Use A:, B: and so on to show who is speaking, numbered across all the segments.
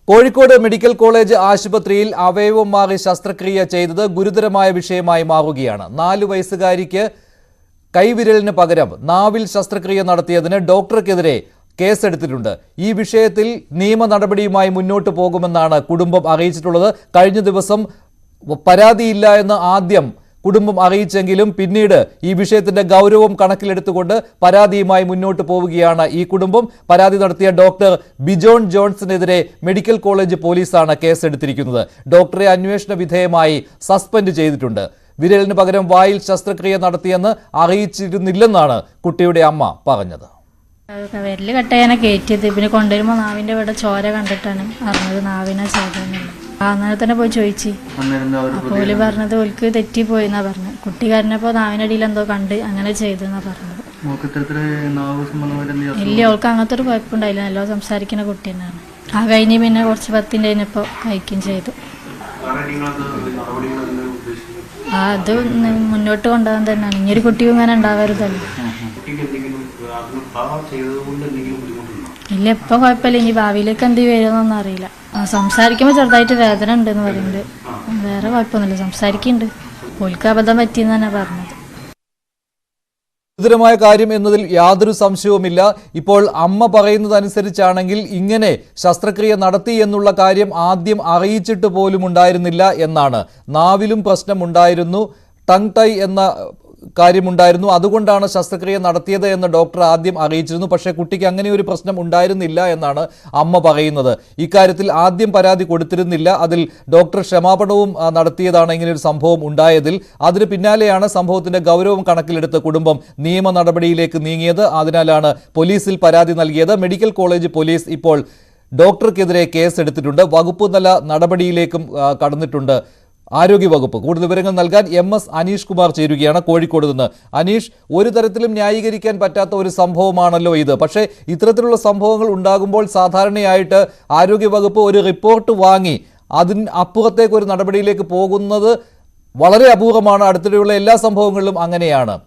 A: Kozhikode medical college ആശുപത്രിയിൽ അവയവം മാറി ശസ്ത്രക്രിയ ചെയ്തത് ഗുരുതരമായ വിഷയമായി മാറുകയാണ്. 4 വയസ്സുകാരിക്ക് കൈവിരലിന് പകരം നാവിൽ ശസ്ത്രക്രിയ നടത്തിയതിന് ഡോക്ടർക്കെതിരെ കേസെടുത്തിട്ടുണ്ട്. ഈ വിഷയത്തിൽ നിയമ നടപടിയുമായി മുന്നോട്ട് പോകുമെന്നാണ് കുടുംബം അറിയിച്ചിട്ടുള്ളത്. കഴിഞ്ഞ ദിവസം പരാതിയില്ല എന്ന് ആദ്യം കുടുംബം അറിയിച്ചെങ്കിലും പിന്നീട് ഈ വിഷയത്തിന്റെ ഗൗരവം കണക്കിലെടുത്തുകൊണ്ട് പരാതിയുമായി മുന്നോട്ട് പോവുകയാണ് ഈ കുടുംബം. പരാതി നടത്തിയ ഡോക്ടർ ബിജോൺ ജോൺസിനെതിരെ മെഡിക്കൽ കോളേജ് പോലീസാണ് കേസെടുത്തിരിക്കുന്നത്. ഡോക്ടറെ അന്വേഷണ വിധേയമായി സസ്പെൻഡ് ചെയ്തിട്ടുണ്ട്. വിരലിന് പകരം വായിൽ ശസ്ത്രക്രിയ നടത്തിയെന്ന് അറിയിച്ചിരുന്നില്ലെന്നാണ് കുട്ടിയുടെ അമ്മ പറഞ്ഞത്.
B: വിരല് കട്ടയാനെ കയറ്റിയത്, പിന്നെ കൊണ്ടുവരുമ്പോൾ നാവിന്റെ ഇവിടെ ചോര കണ്ടിട്ടാണ് അറിഞ്ഞത് നാവിനെ ചോദനുള്ളത്. അന്നേരം തന്നെ പോയി ചോദിച്ചു. അപ്പോൾ പറഞ്ഞത് ഓൽക്ക് തെറ്റിപ്പോയി എന്നാ പറഞ്ഞത്. കുട്ടി കരഞ്ഞപ്പോൾ നാവിനടിയിൽ എന്തോ കണ്ട് അങ്ങനെ ചെയ്തെന്നാ പറഞ്ഞത്. ഇല്ല, ഓൾക്ക് അങ്ങനത്തെ ഒരു കുഴപ്പമുണ്ടായില്ല. നല്ല സംസാരിക്കുന്ന കുട്ടി തന്നെയാണ്. ആ കഴിഞ്ഞ് പിന്നെ കുറച്ച് 10 കഴിഞ്ഞപ്പോൾ കഴിക്കുകയും ചെയ്തു. അത് മുന്നോട്ട് കൊണ്ടുപോകാൻ തന്നെയാണ്. ഇനിയൊരു കുട്ടിയും ഇങ്ങനെ ഉണ്ടാവരുതല്ലോ. ഇല്ല, ഇപ്പൊ കുഴപ്പമില്ല. ഇനി ഭാവിയിലേക്ക് എന്ത് വരുമെന്നൊന്നും അറിയില്ല. സംസാരിക്കുമ്പോൾ ചെറുതായിട്ട് വേദന ഉണ്ടെന്ന് പറയുന്നുണ്ട്. വേറെ കുഴപ്പമൊന്നുമില്ല, സംസാരിക്കുന്നുണ്ട്. ഓൽക്ക് അബദ്ധം പറ്റിയെന്ന് തന്നെ പറഞ്ഞത്.
A: ഗുരുതരമായ കാര്യം എന്നതിൽ യാതൊരു സംശയവുമില്ല. ഇപ്പോൾ അമ്മ പറയുന്നതനുസരിച്ചാണെങ്കിൽ ഇങ്ങനെ ശസ്ത്രക്രിയ നടത്തി എന്നുള്ള കാര്യം ആദ്യം അറിയിച്ചിട്ട് പോലും ഉണ്ടായിരുന്നില്ല എന്നാണ്. നാവിലും പ്രശ്നമുണ്ടായിരുന്നു, ടങ് ടൈ എന്ന കാര്യമുണ്ടായിരുന്നു. അതുകൊണ്ടാണ് ശസ്ത്രക്രിയ നടത്തിയത് എന്ന് ഡോക്ടർ ആദ്യം അറിയിച്ചിരുന്നു. പക്ഷേ കുട്ടിക്ക് അങ്ങനെ ഒരു പ്രശ്നം ഉണ്ടായിരുന്നില്ല എന്നാണ് അമ്മ പറയുന്നത്. ഇക്കാര്യത്തിൽ ആദ്യം പരാതി കൊടുത്തിരുന്നില്ല. അതിൽ ഡോക്ടർ ക്ഷമാപണവും നടത്തിയതാണ് ഇങ്ങനെയൊരു സംഭവം ഉണ്ടായതിൽ. അതിന് പിന്നാലെയാണ് സംഭവത്തിന്റെ ഗൗരവം കണക്കിലെടുത്ത് കുടുംബം നിയമ നടപടിയിലേക്ക് നീങ്ങിയത്. അതിനാലാണ് പോലീസിൽ പരാതി നൽകിയത്. മെഡിക്കൽ കോളേജ് പോലീസ് ഇപ്പോൾ ഡോക്ടർക്കെതിരെ കേസെടുത്തിട്ടുണ്ട്. വകുപ്പ് തല നടപടിയിലേക്കും കടന്നിട്ടുണ്ട് ആരോഗ്യവകുപ്പ്. കൂടുതൽ വിവരങ്ങൾ നൽകാൻ MS അനീഷ് കുമാർ ചേരുകയാണ് കോഴിക്കോട് നിന്ന്. അനീഷ്, ഒരു തരത്തിലും ന്യായീകരിക്കാൻ പറ്റാത്ത ഒരു സംഭവമാണല്ലോ ഇത്. പക്ഷേ ഇത്തരത്തിലുള്ള സംഭവങ്ങൾ ഉണ്ടാകുമ്പോൾ സാധാരണയായിട്ട് ആരോഗ്യവകുപ്പ് ഒരു റിപ്പോർട്ട് വാങ്ങി അതിന് അപ്പുറത്തേക്ക് ഒരു നടപടിയിലേക്ക് പോകുന്നത് വളരെ അപൂർവമാണ്. അടുത്തിടെയുള്ള എല്ലാ സംഭവങ്ങളിലും അങ്ങനെയാണ്.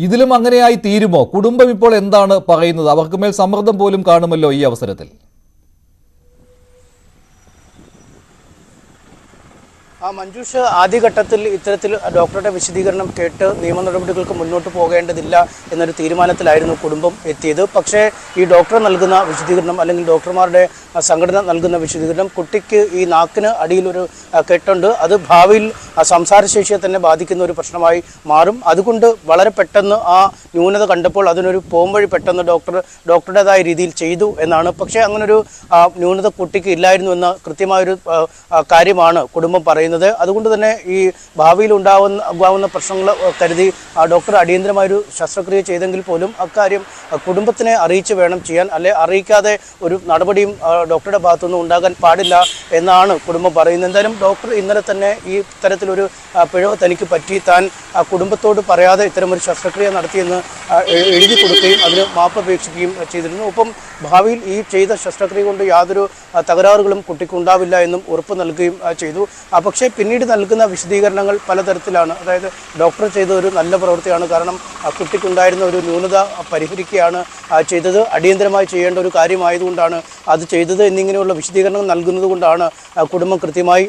A: ഇതിലും അങ്ങനെയായി തീരുമോ? കുടുംബം ഇപ്പോൾ എന്താണ് പറയുന്നത്? അവർക്ക് മേൽ സമ്മർദ്ദം പോലും കാണുമല്ലോ ഈ അവസരത്തിൽ.
C: മഞ്ജുഷ്, ആദ്യഘട്ടത്തിൽ ഇത്തരത്തിൽ ഡോക്ടറുടെ വിശദീകരണം കേട്ട് നിയമ നടപടികൾക്ക് മുന്നോട്ട് പോകേണ്ടതില്ല എന്നൊരു തീരുമാനത്തിലായിരുന്നു കുടുംബം എത്തിയത്. പക്ഷേ ഈ ഡോക്ടർ നൽകുന്ന വിശദീകരണം, അല്ലെങ്കിൽ ഡോക്ടർമാരുടെ സംഘടന നൽകുന്ന വിശദീകരണം, കുട്ടിക്ക് ഈ നാക്കിന് അടിയിലൊരു കെട്ടുണ്ട്, അത് ഭാവിയിൽ സംസാരശേഷിയെ തന്നെ ബാധിക്കുന്ന ഒരു പ്രശ്നമായി മാറും. അതുകൊണ്ട് വളരെ പെട്ടെന്ന് ആ ന്യൂനത കണ്ടപ്പോൾ അതിനൊരു പോംവഴി പെട്ടെന്ന് ഡോക്ടറുടേതായ രീതിയിൽ ചെയ്തു എന്നാണ്. പക്ഷേ അങ്ങനൊരു ന്യൂനത കുട്ടിക്ക് ഇല്ലായിരുന്നു എന്ന കൃത്യമായൊരു കാര്യമാണ് കുടുംബം പറയുന്നത്. അതുകൊണ്ട് തന്നെ ഈ ഭാവിയിൽ ഉണ്ടാവുന്ന പ്രശ്നങ്ങൾ കരുതി ഡോക്ടർ അടിയന്തരമായൊരു ശസ്ത്രക്രിയ ചെയ്തെങ്കിൽ പോലും അക്കാര്യം കുടുംബത്തിനെ അറിയിച്ച് വേണം ചെയ്യാൻ. അല്ലെ അറിയിക്കാതെ ഒരു നടപടിയും ഡോക്ടറുടെ ഭാഗത്തുനിന്ന് ഉണ്ടാകാൻ പാടില്ല എന്നാണ് കുടുംബം പറയുന്നത്. എന്തായാലും ഡോക്ടർ ഇന്നലെ തന്നെ ഈ തരത്തിലൊരു പിഴവ് തനിക്ക് പറ്റി, താൻ കുടുംബത്തോട് പറയാതെ ഇത്തരമൊരു ശസ്ത്രക്രിയ നടത്തിയെന്ന് എഴുതി കൊടുക്കുകയും അതിന് മാപ്പപേക്ഷിക്കുകയും ചെയ്തിരുന്നു. ഒപ്പം ഭാവിയിൽ ഈ ചെയ്ത ശസ്ത്രക്രിയ കൊണ്ട് യാതൊരു തകരാറുകളും കുട്ടിക്കുണ്ടാവില്ല എന്നും ഉറപ്പ് നൽകുകയും ചെയ്തു. പക്ഷേ പിന്നീട് നൽകുന്ന വിശദീകരണങ്ങൾ പലതരത്തിലാണ്. അതായത് ഡോക്ടർ ചെയ്ത ഒരു നല്ല പ്രവൃത്തിയാണ്, കാരണം കുട്ടിക്കുണ്ടായിരുന്ന ഒരു ന്യൂനത പരിഹരിക്കുകയാണ് ചെയ്തത്, അടിയന്തരമായി ചെയ്യേണ്ട ഒരു കാര്യമായതുകൊണ്ടാണ് അത് ചെയ്തത് എന്നിങ്ങനെയുള്ള വിശദീകരണം നൽകുന്നത് കൊണ്ടാണ് കുടുംബം കൃത്യമായി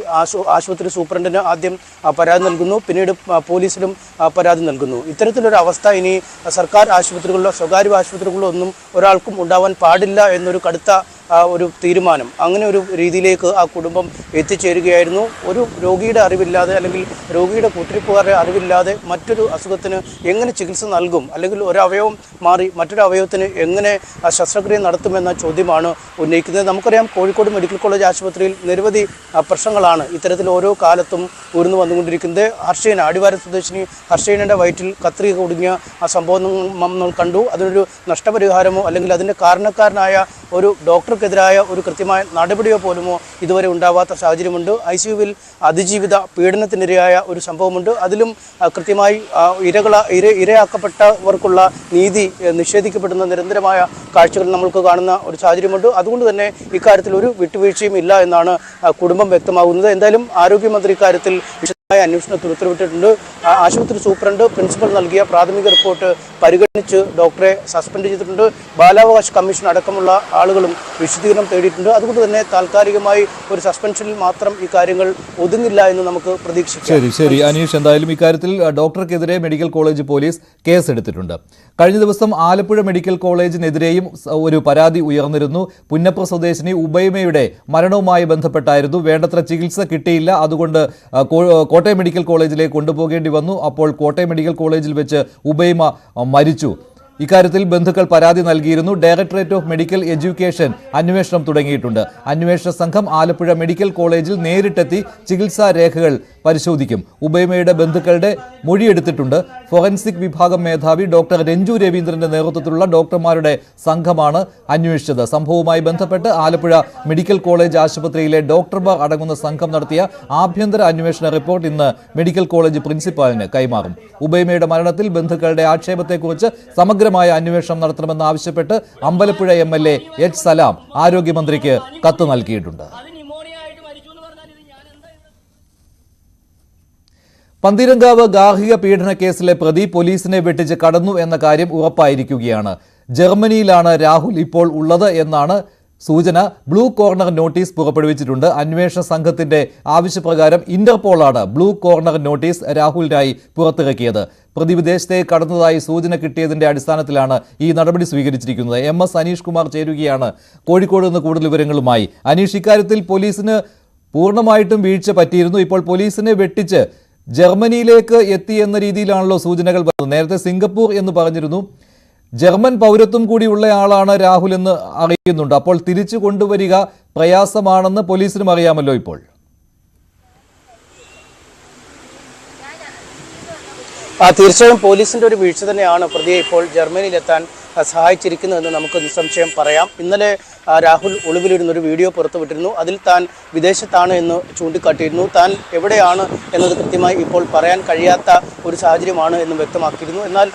C: ആശുപത്രി സൂപ്രണ്ടിന് ആദ്യം പരാതി നൽകുന്നു, പിന്നീട് പോലീസിലും പരാതി നൽകുന്നു. ഇത്തരത്തിലൊരു അവസ്ഥ ഇനി സർക്കാർ ആശുപത്രികളിലോ സ്വകാര്യ ആശുപത്രികളിലോ ഒന്നും ഒരാൾക്കും ഉണ്ടാവാൻ പാടില്ല എന്നൊരു കടുത്ത ഒരു തീരുമാനം, അങ്ങനെ ഒരു രീതിയിലേക്ക് ആ കുടുംബം എത്തിച്ചേരുകയായിരുന്നു. ഒരു രോഗിയുടെ അറിവില്ലാതെ, അല്ലെങ്കിൽ രോഗിയുടെ കൂട്ടിരിപ്പുകാരുടെ അറിവില്ലാതെ മറ്റൊരു അസുഖത്തിന് എങ്ങനെ ചികിത്സ നൽകും, അല്ലെങ്കിൽ ഒരു അവയവം മാറി മറ്റൊരു അവയവത്തിന് എങ്ങനെ ശസ്ത്രക്രിയ നടത്തുമെന്ന ചോദ്യമാണ് ഉന്നയിക്കുന്നത്. നമുക്കറിയാം, കോഴിക്കോട് മെഡിക്കൽ കോളേജ് ആശുപത്രിയിൽ നിരവധി പ്രശ്നങ്ങളാണ് ഇത്തരത്തിൽ ഓരോ കാലത്തും ഉയർന്നു വന്നുകൊണ്ടിരിക്കുന്നത്. ഹർഷീന, അടിവാര സ്വദേശിനി ഹർഷീനയുടെ വയറ്റിൽ കത്രിക കുടുങ്ങിയ ആ സംഭവം നമ്മൾ കണ്ടു. അതിനൊരു നഷ്ടപരിഹാരമോ അല്ലെങ്കിൽ അതിൻ്റെ കാരണക്കാരനായ ഒരു ഡോക്ടർക്കെതിരായ ഒരു കൃത്യമായ നടപടിയോ പോലുമോ ഇതുവരെ ഉണ്ടാവാത്ത സാഹചര്യമുണ്ട്. ICUവിൽ അതിജീവിത പീഡനത്തിനിരയായ ഒരു സംഭവമുണ്ട്. അതിലും കൃത്യമായി ഇരയാക്കപ്പെട്ടവർക്കുള്ള നീതി നിഷേധിക്കപ്പെടുന്ന നിരന്തരമായ കാഴ്ചകൾ നമ്മൾക്ക് കാണുന്ന ഒരു സാഹചര്യമുണ്ട്. അതുകൊണ്ട് തന്നെ ഇക്കാര്യത്തിൽ ഒരു വിട്ടുവീഴ്ചയും ഇല്ല എന്നാണ് കുടുംബം വ്യക്തമാകുന്നത്. എന്തായാലും ആരോഗ്യമന്ത്രി ഇക്കാര്യത്തിൽ അന്വേഷണത്തിന് ഉത്തരവിട്ടിട്ടുണ്ട്. ആശുപത്രി സൂപ്രണ്ട് പ്രിൻസിപ്പൽ നൽകിയ പ്രാഥമിക റിപ്പോർട്ട് പരിഗണിച്ച് ഡോക്ടറെ സസ്പെൻഡ് ചെയ്തിട്ടുണ്ട്. ബാലാവകാശ കമ്മീഷൻ അടക്കമുള്ള ആളുകളും വിശദീകരണം തേടിയിട്ടുണ്ട്. അതുകൊണ്ട് തന്നെ താൽക്കാലികമായി ഒരു സസ്പെൻഷനിൽ മാത്രം ഈ കാര്യങ്ങൾ ഒതുങ്ങില്ല എന്ന് നമുക്ക് പ്രതീക്ഷിക്കാം.
A: ശരി അനീഷ്, എന്തായാലും ഇക്കാര്യത്തിൽ ഡോക്ടർക്കെതിരെ മെഡിക്കൽ കോളേജ് പോലീസ് കേസ് എടുത്തിട്ടുണ്ട്. കഴിഞ്ഞ ദിവസം ആലപ്പുഴ മെഡിക്കൽ കോളേജിനെതിരെയും ഒരു പരാതി ഉയർന്നിരുന്നു. പുന്നപ്ര സ്വദേശിനി ഉബൈമയുടെ മരണവുമായി ബന്ധപ്പെട്ടായിരുന്നു. വേണ്ടത്ര ചികിത്സ കിട്ടിയില്ല, അതുകൊണ്ട് കോട്ടയം മെഡിക്കൽ കോളേജിലേക്ക് കൊണ്ടുപോകേണ്ടി വന്നു. അപ്പോൾ കോട്ടയം മെഡിക്കൽ കോളേജിൽ വെച്ച് ഉബൈമ മരിച്ചു. ഇക്കാര്യത്തിൽ ബന്ധുക്കൾ പരാതി നൽകിയിരുന്നു. ഡയറക്ടറേറ്റ് ഓഫ് മെഡിക്കൽ എഡ്യൂക്കേഷൻ അന്വേഷണം തുടങ്ങിയിട്ടുണ്ട്. അന്വേഷണ സംഘം ആലപ്പുഴ മെഡിക്കൽ കോളേജിൽ നേരിട്ടെത്തി ചികിത്സാ രേഖകൾ പരിശോധിക്കും. ഉബൈമയുടെ ബന്ധുക്കളുടെ മൊഴിയെടുത്തിട്ടുണ്ട്. ഫോറൻസിക് വിഭാഗം മേധാവി ഡോക്ടർ രഞ്ജു രവീന്ദ്രന്റെ നേതൃത്വത്തിലുള്ള ഡോക്ടർമാരുടെ സംഘമാണ് അന്വേഷിച്ചത്. സംഭവവുമായി ബന്ധപ്പെട്ട് ആലപ്പുഴ മെഡിക്കൽ കോളേജ് ആശുപത്രിയിലെ ഡോക്ടർമാർ അടങ്ങുന്ന സംഘം നടത്തിയ ആഭ്യന്തര അന്വേഷണ റിപ്പോർട്ട് ഇന്ന് മെഡിക്കൽ കോളേജ് പ്രിൻസിപ്പാലിന് കൈമാറും. ഉബൈമയുടെ മരണത്തിൽ ബന്ധുക്കളുടെ ആക്ഷേപത്തെക്കുറിച്ച് സമഗ്രമായ അന്വേഷണം നടത്തണമെന്ന് ആവശ്യപ്പെട്ട് അമ്പലപ്പുഴ MLA H. സലാം ആരോഗ്യമന്ത്രിക്ക് കത്ത് നൽകിയിട്ടുണ്ട്. പന്തീരങ്കാവ് ഗാർഹിക പീഡന കേസിലെ പ്രതി പോലീസിനെ വെട്ടിച്ച് കടന്നു എന്ന കാര്യം ഉറപ്പായിരിക്കുകയാണ്. ജർമ്മനിയിലാണ് രാഹുൽ ഇപ്പോൾ ഉള്ളത് എന്നാണ് സൂചന. ബ്ലൂ കോർണർ നോട്ടീസ് പുറപ്പെടുവിച്ചിട്ടുണ്ട്. അന്വേഷണ സംഘത്തിന്റെ ആവശ്യപ്രകാരം ഇന്റർപോളാണ് ബ്ലൂ കോർണർ നോട്ടീസ് രാഹുലിനായി പുറത്തിറക്കിയത്. പ്രതി വിദേശത്തേക്ക് കടന്നതായി സൂചന കിട്ടിയതിന്റെ അടിസ്ഥാനത്തിലാണ് ഈ നടപടി സ്വീകരിച്ചിരിക്കുന്നത്. MS അനീഷ് കുമാർ ചേരുകയാണ് കോഴിക്കോട് നിന്ന് കൂടുതൽ വിവരങ്ങളുമായി. അനീഷ്, ഇക്കാര്യത്തിൽ പോലീസിന് പൂർണ്ണമായിട്ടും വീഴ്ച പറ്റിയിരുന്നു. ഇപ്പോൾ പോലീസിനെ വെട്ടിച്ച് ജർമ്മനിയിലേക്ക് എത്തി എന്ന രീതിയിലാണല്ലോ സൂചനകൾ വരുന്നത്. നേരത്തെ സിംഗപ്പൂർ എന്ന് പറഞ്ഞിരുന്നു. ജർമ്മൻ പൗരത്വം കൂടിയുള്ള ആളാണ് രാഹുൽ എന്ന് അറിയുന്നുണ്ട്. അപ്പോൾ തിരിച്ചു കൊണ്ടുവരിക പ്രയാസമാണെന്ന് പോലീസിനും അറിയാമല്ലോ ഇപ്പോൾ.
C: തീർച്ചയായും പോലീസിന്റെ ഒരു വീഴ്ച തന്നെയാണ് പ്രതിയെ ഇപ്പോൾ ജർമ്മനിയിലെത്താൻ സഹായിച്ചിരിക്കുന്നതെന്ന് നമുക്ക് നിസ്സംശയം പറയാം. ഇന്നലെ രാഹുൽ ഒളിവിലിരുന്നൊരു വീഡിയോ പുറത്തുവിട്ടിരുന്നു. അതിൽ താൻ വിദേശത്താണ് എന്ന് ചൂണ്ടിക്കാട്ടിയിരുന്നു. താൻ എവിടെയാണ് എന്നത് കൃത്യമായി ഇപ്പോൾ പറയാൻ കഴിയാത്ത ഒരു സാഹചര്യമാണ് എന്ന് വ്യക്തമാക്കിയിരുന്നു. എന്നാൽ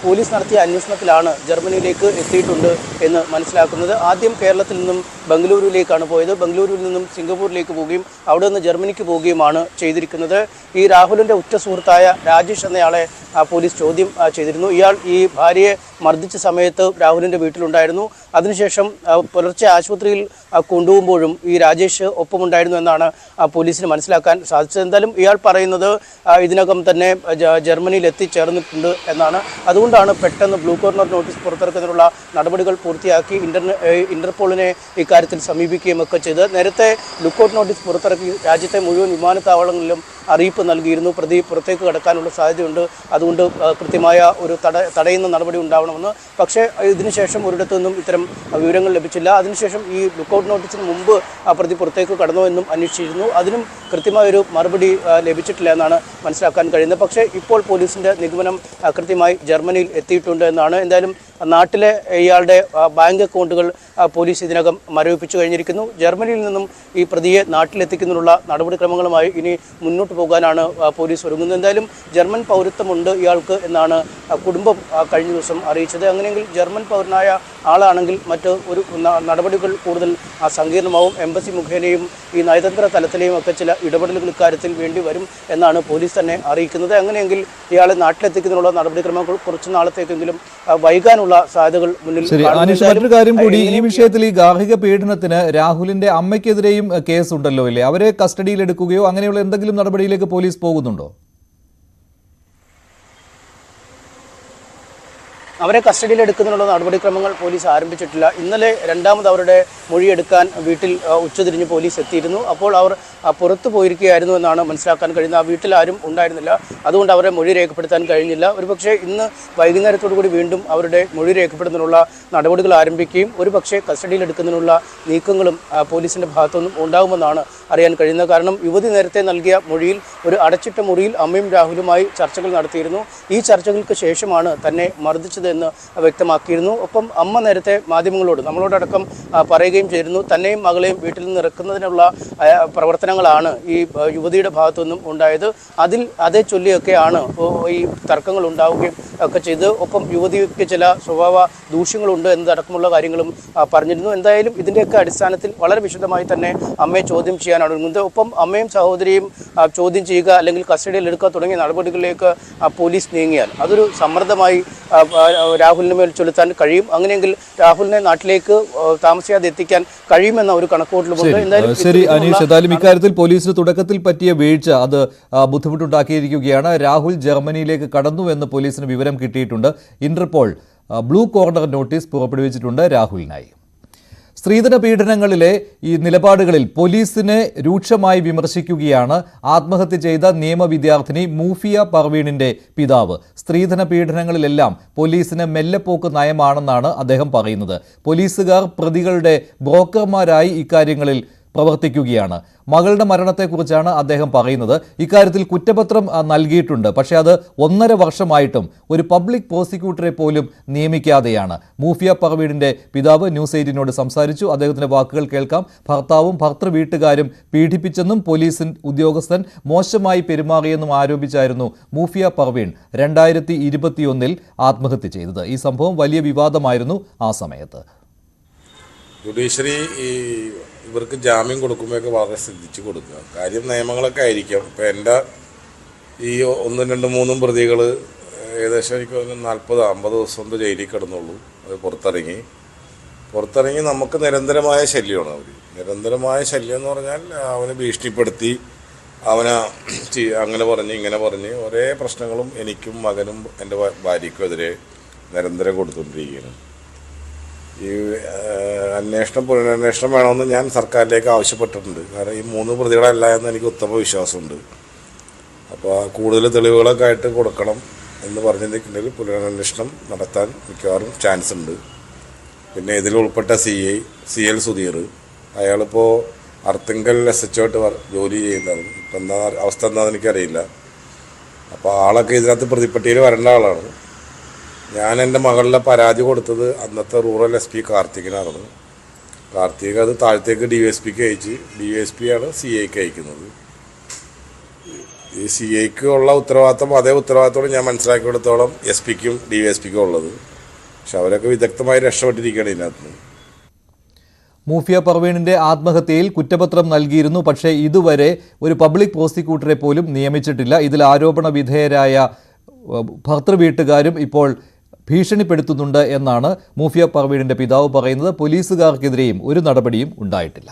C: പോലീസ് നടത്തിയ അന്വേഷണത്തിലാണ് ജർമ്മനിയിലേക്ക് എത്തിയിട്ടുണ്ട് എന്ന് മനസ്സിലാക്കുന്നത്. ആദ്യം കേരളത്തിൽ നിന്നും ബംഗളൂരുവിലേക്കാണ് പോയത്. ബംഗളൂരുവിൽ നിന്നും സിംഗപ്പൂരിലേക്ക് പോവുകയും അവിടെ നിന്ന് ജർമ്മനിക്ക് പോവുകയുമാണ് ചെയ്തിരിക്കുന്നത്. ഈ രാഹുലിൻ്റെ ഉറ്റ സുഹൃത്തായ രാജേഷ് എന്നയാളെ പോലീസ് ചോദ്യം ചെയ്തിരുന്നു. ഇയാൾ ഈ ഭാര്യയെ മർദ്ദിച്ച സമയത്ത് രാഹുലിൻ്റെ വീട്ടിലുണ്ടായിരുന്നു. അതിനുശേഷം പുലർച്ചെ ആശുപത്രിയിൽ കൊണ്ടുപോകുമ്പോഴും ഈ രാജേഷ് ഒപ്പമുണ്ടായിരുന്നു എന്നാണ് പോലീസിന് മനസ്സിലാക്കാൻ സാധിച്ചത്. എന്തായാലും ഇയാൾ പറയുന്നത് ഇതിനകം തന്നെ ജർമ്മനിയിൽ എത്തിച്ചേർന്നിട്ടുണ്ട് എന്നാണ്. അതുകൊണ്ടാണ് പെട്ടെന്ന് ബ്ലൂ കോർണർ നോട്ടീസ് പുറത്തിറക്കുന്നതിനുള്ള നടപടികൾ പൂർത്തിയാക്കി ഇന്റർപോളിനെ ഇക്കാര്യത്തിൽ സമീപിക്കുകയും ഒക്കെ ചെയ്ത്. നേരത്തെ ലുക്കൌട്ട് നോട്ടീസ് പുറത്തിറക്കി രാജ്യത്തെ മുഴുവൻ വിമാനത്താവളങ്ങളിലും അറിയിപ്പ് നൽകിയിരുന്നു. പ്രതി പുറത്തേക്ക് കടക്കാനുള്ള സാധ്യതയുണ്ട്, അതുകൊണ്ട് കൃത്യമായ ഒരു തടയുന്ന നടപടി ഉണ്ടാവണമെന്ന്. പക്ഷേ ഇതിനുശേഷം ഒരിടത്തു നിന്നും ഇത്തരം വിവരങ്ങൾ ലഭിച്ചില്ല. അതിനുശേഷം ഈ ലുക്കൌട്ട് നോട്ടീസിന് മുമ്പ് പ്രതി പുറത്തേക്ക് കടന്നോ എന്നും അന്വേഷിച്ചിരുന്നു. അതിനും കൃത്യമായൊരു മറുപടി ലഭിച്ചിട്ടില്ല എന്നാണ് മനസ്സിലാക്കാൻ കഴിയുന്നത്. പക്ഷേ ഇപ്പോൾ പോലീസിൻ്റെ നിഗമനം കൃത്യമായി ജർമ്മനിയിൽ എത്തിയിട്ടുണ്ട് എന്നാണ്. എന്തായാലും നാട്ടിലെ ഇയാളുടെ ബാങ്ക് അക്കൗണ്ടുകൾ പോലീസ് ഇതിനകം മരവിപ്പിച്ചു കഴിഞ്ഞിരിക്കുന്നു. ജർമ്മനിയിൽ നിന്നും ഈ പ്രതിയെ നാട്ടിലെത്തിക്കുന്നതിനുള്ള നടപടിക്രമങ്ങളുമായി ഇനി മുന്നോട്ട് പോകാനാണ് പോലീസ് ഒരുങ്ങുന്നത്. എന്തായാലും ജർമ്മൻ പൗരത്വമുണ്ട് ഇയാൾക്ക് എന്നാണ് കുടുംബം കഴിഞ്ഞ ദിവസം അറിയിച്ചത്. അങ്ങനെയെങ്കിൽ ജർമ്മൻ പൗരനായ ആളാണെങ്കിൽ മറ്റ് ഒരു നടപടികൾ കൂടുതൽ സങ്കീർണമാവും. എംബസി മുഖേനയും ഈ നയതന്ത്ര തലത്തിലെയും ഒക്കെ ചില ഇടപെടലുകൾ ഇക്കാര്യത്തിൽ വേണ്ടി വരും എന്നാണ് പോലീസ് തന്നെ അറിയിക്കുന്നത്. അങ്ങനെയെങ്കിൽ ഇയാളെ നാട്ടിലെത്തിക്കുന്നതിനുള്ള നടപടിക്രമങ്ങൾ കുറച്ചു നാളത്തേക്കെങ്കിലും വൈകാനുള്ള സാധ്യതകൾ മുന്നിൽ.
A: മറ്റൊരു കാര്യം കൂടി, ഈ വിഷയത്തിൽ ഈ ഗാർഹിക പീഡനത്തിന് രാഹുലിന്റെ അമ്മയ്ക്കെതിരെയും കേസ് ഉണ്ടല്ലോ ഇല്ലേ? അവരെ കസ്റ്റഡിയിൽ എടുക്കുകയോ അങ്ങനെയുള്ള എന്തെങ്കിലും നടപടിയിലേക്ക് പോലീസ് പോകുന്നുണ്ടോ?
C: അവരെ കസ്റ്റഡിയിൽ എടുക്കുന്നതിനുള്ള നടപടിക്രമങ്ങൾ പോലീസ് ആരംഭിച്ചിട്ടില്ല. ഇന്നലെ രണ്ടാമത് അവരുടെ മൊഴിയെടുക്കാൻ വീട്ടിൽ ഉച്ചതിരിഞ്ഞ് പോലീസ് എത്തിയിരുന്നു. അപ്പോൾ അവർ പുറത്തു പോയിരിക്കുകയായിരുന്നു എന്നാണ് മനസ്സിലാക്കാൻ കഴിയുന്നത്. ആ വീട്ടിൽ ആരും ഉണ്ടായിരുന്നില്ല, അതുകൊണ്ട് അവരെ മൊഴി രേഖപ്പെടുത്താൻ കഴിഞ്ഞില്ല. ഒരുപക്ഷെ ഇന്ന് വൈകുന്നേരത്തോടു കൂടി വീണ്ടും അവരുടെ മൊഴി രേഖപ്പെടുത്തുന്നതിനുള്ള നടപടികൾ ആരംഭിക്കുകയും ഒരുപക്ഷെ കസ്റ്റഡിയിൽ എടുക്കുന്നതിനുള്ള നീക്കങ്ങളും പോലീസിൻ്റെ ഭാഗത്തുനിന്നും ഉണ്ടാകുമെന്നാണ് അറിയാൻ കഴിയുന്നത്. കാരണം യുവതി നേരത്തെ നൽകിയ മൊഴിയിൽ ഒരു അടച്ചിട്ട മുറിയിൽ അമ്മയും രാഹുലുമായി ചർച്ചകൾ നടത്തിയിരുന്നു. ഈ ചർച്ചകൾക്ക് ശേഷമാണ് തന്നെ മർദ്ദിച്ചത് എന്ന് വ്യക്തമാക്കിയിരുന്നു. ഒപ്പം അമ്മ നേരത്തെ മാധ്യമങ്ങളോട് നമ്മളോടടക്കം പറയുകയും ചെയ്തിരുന്നു, തന്നെയും മകളെയും വീട്ടിൽ നിന്ന് ഇറക്കുന്നതിനുള്ള പ്രവർത്തനങ്ങളാണ് ഈ യുവതിയുടെ ഭാഗത്തു നിന്നും ഉണ്ടായത്. അതേ ചൊല്ലിയൊക്കെയാണ് ഈ തർക്കങ്ങൾ ഉണ്ടാവുകയും ഒക്കെ ചെയ്ത്. ഒപ്പം യുവതിക്ക് ചില സ്വഭാവ ദൂഷ്യങ്ങളുണ്ട് എന്നതടക്കമുള്ള കാര്യങ്ങളും പറഞ്ഞിരുന്നു. എന്തായാലും ഇതിൻ്റെയൊക്കെ അടിസ്ഥാനത്തിൽ വളരെ വിശദമായി തന്നെ അമ്മയെ ചോദ്യം ചെയ്യാനാണ് ഒരുങ്ങുന്നത്. ഒപ്പം അമ്മയും സഹോദരിയും ചോദ്യം ചെയ്യുക അല്ലെങ്കിൽ കസ്റ്റഡിയിൽ എടുക്കുക തുടങ്ങിയ നടപടികളിലേക്ക് പോലീസ് നീങ്ങിയാൽ അതൊരു സമ്മർദ്ദമായി രാഹുലിന് മേൽ ചൊലുത്താൻ കഴിയും. അങ്ങനെയെങ്കിൽ രാഹുലിനെ നാട്ടിലേക്ക് താമസിയാതെ എത്തിക്കാൻ കഴിയുമെന്ന ഒരു കണക്കുകൂട്ടലുമുണ്ട്.
A: ശരി അനീഷ്, ഏതായാലും ഇക്കാര്യത്തിൽ പോലീസിന് തുടക്കത്തിൽ പറ്റിയ വീഴ്ച അത് ബുദ്ധിമുട്ടുണ്ടാക്കിയിരിക്കുകയാണ്. രാഹുൽ ജർമ്മനിയിലേക്ക് കടന്നു എന്ന് പോലീസിന് വിവരം കിട്ടിയിട്ടുണ്ട്. ഇന്റർപോൾ ബ്ലൂ കോർണർ നോട്ടീസ് പുറപ്പെടുവിച്ചിട്ടുണ്ട് രാഹുലിനായി. സ്ത്രീധന പീഡനങ്ങളിലെ ഈ നിലപാടുകളിൽ പോലീസിനെ രൂക്ഷമായി വിമർശിക്കുകയാണ് ആത്മഹത്യ ചെയ്ത നിയമ വിദ്യാർത്ഥിനി മൂഫിയ പർവീണിന്റെ പിതാവ്. സ്ത്രീധന പീഡനങ്ങളിലെല്ലാം പോലീസിന് മെല്ലെപ്പോക്ക് നയമാണെന്നാണ് അദ്ദേഹം പറയുന്നത്. പോലീസുകാർ പ്രതികളുടെ ബ്രോക്കർമാരായി ഇക്കാര്യങ്ങളിൽ പ്രവർത്തിക്കുകയാണ്. മകളുടെ മരണത്തെക്കുറിച്ചാണ് അദ്ദേഹം പറയുന്നത്. ഇക്കാര്യത്തിൽ കുറ്റപത്രം നൽകിയിട്ടുണ്ട്. പക്ഷേ അത് 1.5 വർഷമായിട്ടും ഒരു പബ്ലിക് പ്രോസിക്യൂട്ടറെ പോലും നിയമിക്കാതെയാണ്. മൂഫിയ പർവീണിന്റെ പിതാവ് ന്യൂസ് 18നോട് സംസാരിച്ചു. അദ്ദേഹത്തിന്റെ വാക്കുകൾ കേൾക്കാം. ഭർത്താവും ഭർത്തൃ വീട്ടുകാരും പീഡിപ്പിച്ചെന്നും പോലീസ് ഉദ്യോഗസ്ഥൻ മോശമായി പെരുമാറിയെന്നും ആരോപിച്ചായിരുന്നു മൂഫിയ പർവീൺ 2021 ആത്മഹത്യ ചെയ്തത്. ഈ സംഭവം വലിയ വിവാദമായിരുന്നു ആ സമയത്ത്.
D: ജുഡീഷ്യറി ഇവർക്ക് ജാമ്യം കൊടുക്കുമ്പോഴൊക്കെ വളരെ ശ്രദ്ധിച്ച് കൊടുക്കുക. കാര്യം നിയമങ്ങളൊക്കെ ആയിരിക്കാം. ഇപ്പം എൻ്റെ ഈ 1, 2, 3 പ്രതികൾ ഏകദേശം എനിക്ക് 40-50 ദിവസം കൊണ്ട് ജയിലിൽ കിടന്നുള്ളൂ. അത് പുറത്തിറങ്ങി നമുക്ക് നിരന്തരമായ ശല്യമാണ് അവർ. നിരന്തരമായ ശല്യം എന്ന് പറഞ്ഞാൽ അവനെ ഭീഷണിപ്പെടുത്തി, അവനെ അങ്ങനെ പറഞ്ഞ് ഇങ്ങനെ പറഞ്ഞ് ഒരേ പ്രശ്നങ്ങളും എനിക്കും മകനും എൻ്റെ ഭാര്യയ്ക്കും എതിരെ നിരന്തരം കൊടുത്തുകൊണ്ടിരിക്കുകയാണ്. ഈ പുനരന്വേഷണം വേണമെന്ന് ഞാൻ സർക്കാരിലേക്ക് ആവശ്യപ്പെട്ടിട്ടുണ്ട്. കാരണം ഈ 3 പ്രതികളല്ല എന്ന് എനിക്ക് ഉത്തമ വിശ്വാസമുണ്ട്. അപ്പോൾ കൂടുതൽ തെളിവുകളൊക്കെ ആയിട്ട് കൊടുക്കണം എന്ന് പറഞ്ഞിട്ടുണ്ടെങ്കിൽ പുനരന്വേഷണം നടത്താൻ മിക്കവാറും ചാൻസ് ഉണ്ട്. പിന്നെ ഇതിൽ ഉൾപ്പെട്ട CL സുധീർ, അയാളിപ്പോൾ അർത്തിങ്കൽ SHO ജോലി ചെയ്യുന്നതാണ്. ഇപ്പം എന്താ അവസ്ഥ എന്താണെന്ന് എനിക്കറിയില്ല. അപ്പോൾ ആളൊക്കെ ഇതിനകത്ത് പ്രതിപ്പട്ടിയിൽ വരേണ്ട ആളാണ്. ഞാൻ എൻ്റെ മകളുടെ പരാതി കൊടുത്തത് അന്നത്തെ റൂറൽ SP കാർത്തികിനാണ്. കാർത്തിക് അത് താഴത്തേക്ക് DSPക്ക് അയച്ച്, DSP ആണ് CIക്ക് അയക്കുന്നത്. ഈ CIക്ക് ഉള്ള ഉത്തരവാദിത്തം അതേ ഉത്തരവാദിത്തോളം ഞാൻ മനസ്സിലാക്കിയെടുത്തോളം SPക്കും DSPക്കും ഉള്ളത്. പക്ഷെ അവരൊക്കെ വിദഗ്ധമായി രക്ഷപ്പെട്ടിരിക്കുകയാണ് ഇതിനകത്ത്.
A: മൂഫിയ പർവീണിന്റെ ആത്മഹത്യയിൽ കുറ്റപത്രം നൽകിയിരുന്നു. പക്ഷേ ഇതുവരെ ഒരു പബ്ലിക് പ്രോസിക്യൂട്ടറെ പോലും നിയമിച്ചിട്ടില്ല. ഇതിൽ ആരോപണ വിധേയരായ ഭർത്തൃ വീട്ടുകാരും ഇപ്പോൾ ഭീഷണിപ്പെടുത്തുന്നുണ്ട് എന്നാണ് മൂഫിയ പർവീണിന്റെ പിതാവ് പറയുന്നത്. പോലീസുകാർക്കെതിരെയും ഒരു നടപടിയും ഉണ്ടായിട്ടില്ല.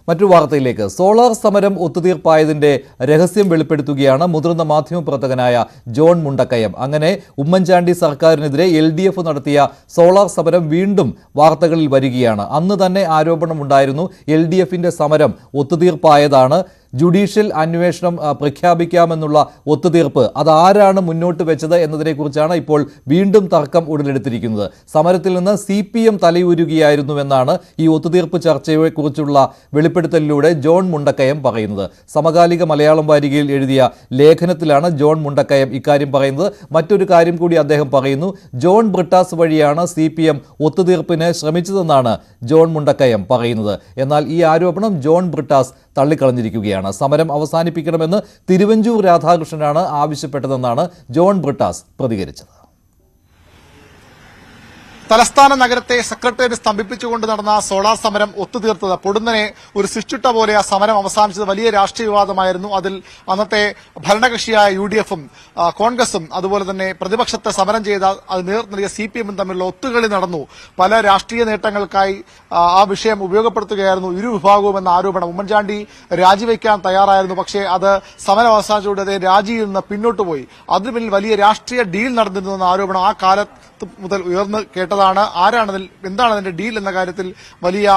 A: മറ്റൊരു വാർത്തയിലേക്ക്. സോളാർ സമരം ഒത്തുതീർപ്പായതിന്റെ രഹസ്യം വെളിപ്പെടുത്തുകയാണ് മുതിർന്ന മാധ്യമപ്രവർത്തകനായ ജോൺ മുണ്ടക്കയം. അങ്ങനെ ഉമ്മൻചാണ്ടി സർക്കാരിനെതിരെ LDF നടത്തിയ സോളാർ സമരം വീണ്ടും വാർത്തകളിൽ വരികയാണ്. അന്ന് തന്നെ ആരോപണമുണ്ടായിരുന്നു LDFന്റെ സമരം ഒത്തുതീർപ്പായതാണ്, ജുഡീഷ്യൽ അന്വേഷണം പ്രഖ്യാപിക്കാമെന്നുള്ള ഒത്തുതീർപ്പ് അതാരാണ് മുന്നോട്ട് വെച്ചത് എന്നതിനെക്കുറിച്ചാണ് ഇപ്പോൾ വീണ്ടും തർക്കം ഉടലെടുത്തിരിക്കുന്നത്. സമരത്തിൽ നിന്ന് CPM തലയൂരുകയായിരുന്നുവെന്നാണ് ഈ ഒത്തുതീർപ്പ് ചർച്ചയെക്കുറിച്ചുള്ള വെളിപ്പെടുത്തലിലൂടെ ജോൺ മുണ്ടക്കയം പറയുന്നത്. സമകാലിക മലയാളം വാരികയിൽ എഴുതിയ ലേഖനത്തിലാണ് ജോൺ മുണ്ടക്കയം ഇക്കാര്യം പറയുന്നത്. മറ്റൊരു കാര്യം കൂടി അദ്ദേഹം പറയുന്നു. ജോൺ ബ്രിട്ടാസ് വഴിയാണ് CPM ഒത്തുതീർപ്പിന് ശ്രമിച്ചതെന്നാണ് ജോൺ മുണ്ടക്കയം പറയുന്നത്. എന്നാൽ ഈ ആരോപണം ജോൺ ബ്രിട്ടാസ് തള്ളിക്കളഞ്ഞിരിക്കുകയാണ്. സമരം അവസാനിപ്പിക്കണമെന്ന് തിരുവഞ്ചൂർ രാധാകൃഷ്ണനാണ് ആവശ്യപ്പെട്ടതെന്നാണ് ജോൺ ബ്രിട്ടാസ് പ്രതികരിച്ചത്.
E: തലസ്ഥാന നഗരത്തെ സെക്രട്ടേറിയറ്റ് സ്തംഭിപ്പിച്ചുകൊണ്ട് നടന്ന സോളാർ സമരം ഒത്തുതീർത്തത് പൊടുന്നനെ ഒരു സൃഷ്ടിട്ട പോലെ ആ സമരം അവസാനിച്ചത് വലിയ രാഷ്ട്രീയ വിവാദമായിരുന്നു. അതിൽ അന്നത്തെ ഭരണകക്ഷിയായ UDFും കോൺഗ്രസും അതുപോലെ തന്നെ പ്രതിപക്ഷത്തെ സമരം ചെയ്ത അത് നേതൃത്വം നൽകിയ CPMും തമ്മിലുള്ള ഒത്തുകളി നടന്നു. പല രാഷ്ട്രീയ നേട്ടങ്ങൾക്കായി ആ വിഷയം ഉപയോഗപ്പെടുത്തുകയായിരുന്നു ഇരു വിഭാഗവും എന്ന ആരോപണം. ഉമ്മൻചാണ്ടി രാജിവെക്കാൻ തയ്യാറായിരുന്നു. പക്ഷേ അത് സമരം അവസാനിച്ചതോടെ അദ്ദേഹം രാജിയിൽ നിന്ന് പിന്നോട്ട് പോയി. അതിനു പിന്നിൽ വലിയ രാഷ്ട്രീയ ഡീൽ നടന്നിരുന്നു എന്ന ആരോപണം ആ കാലത്ത് മുതൽ ഉയർന്നു കേട്ടതാണ്. ആരാണതിൽ, എന്താണ് അതിന്റെ ഡീൽ എന്ന കാര്യത്തിൽ വലിയ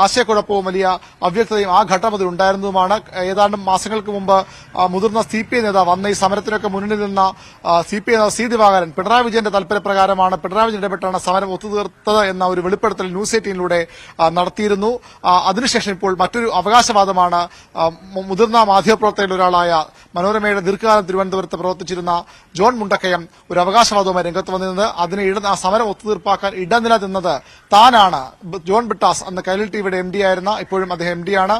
E: ആശയക്കുഴപ്പവും വലിയ അവ്യക്തതയും ആ ഘട്ടം മുതൽ ഉണ്ടായിരുന്നതുമാണ്. ഏതാണ്ട് മാസങ്ങൾക്ക് മുമ്പ് മുതിർന്ന CPI നേതാവ്, അന്ന് ഈ സമരത്തിനൊക്കെ മുന്നിൽ നിന്ന CPI നേതാവ് C ദിവാകരൻ പിണറായി വിജയന്റെ താൽപര്യപ്രകാരമാണ്, പിണറായി വിജയൻ ഇടപെട്ടാണ് സമരം ഒത്തുതീർത്തത് എന്ന ഒരു വെളിപ്പെടുത്തൽ ന്യൂസ് 18ലൂടെ നടത്തിയിരുന്നു. അതിനുശേഷം ഇപ്പോൾ മറ്റൊരു അവകാശവാദമാണ് മുതിർന്ന മാധ്യമപ്രവർത്തകരിൽ ഒരാളായ മനോരമയുടെ ദീർഘകാലം തിരുവനന്തപുരത്ത് പ്രവർത്തിച്ചിരുന്ന ജോൺ മുണ്ടക്കയം ഒരു അവകാശവാദവുമായി രംഗത്ത് വന്നിരുന്നത്. പറയുന്നത് ആ സമരം ഒത്തുതീർപ്പാക്കാൻ ഇടനില നിന്നത് താനാണ്. ജോൺ ബ്രിട്ടാസ് അന്ന് കൈരളി ടിവിയുടെ MD ആയിരുന്ന, ഇപ്പോഴും അദ്ദേഹം MD ആണ്,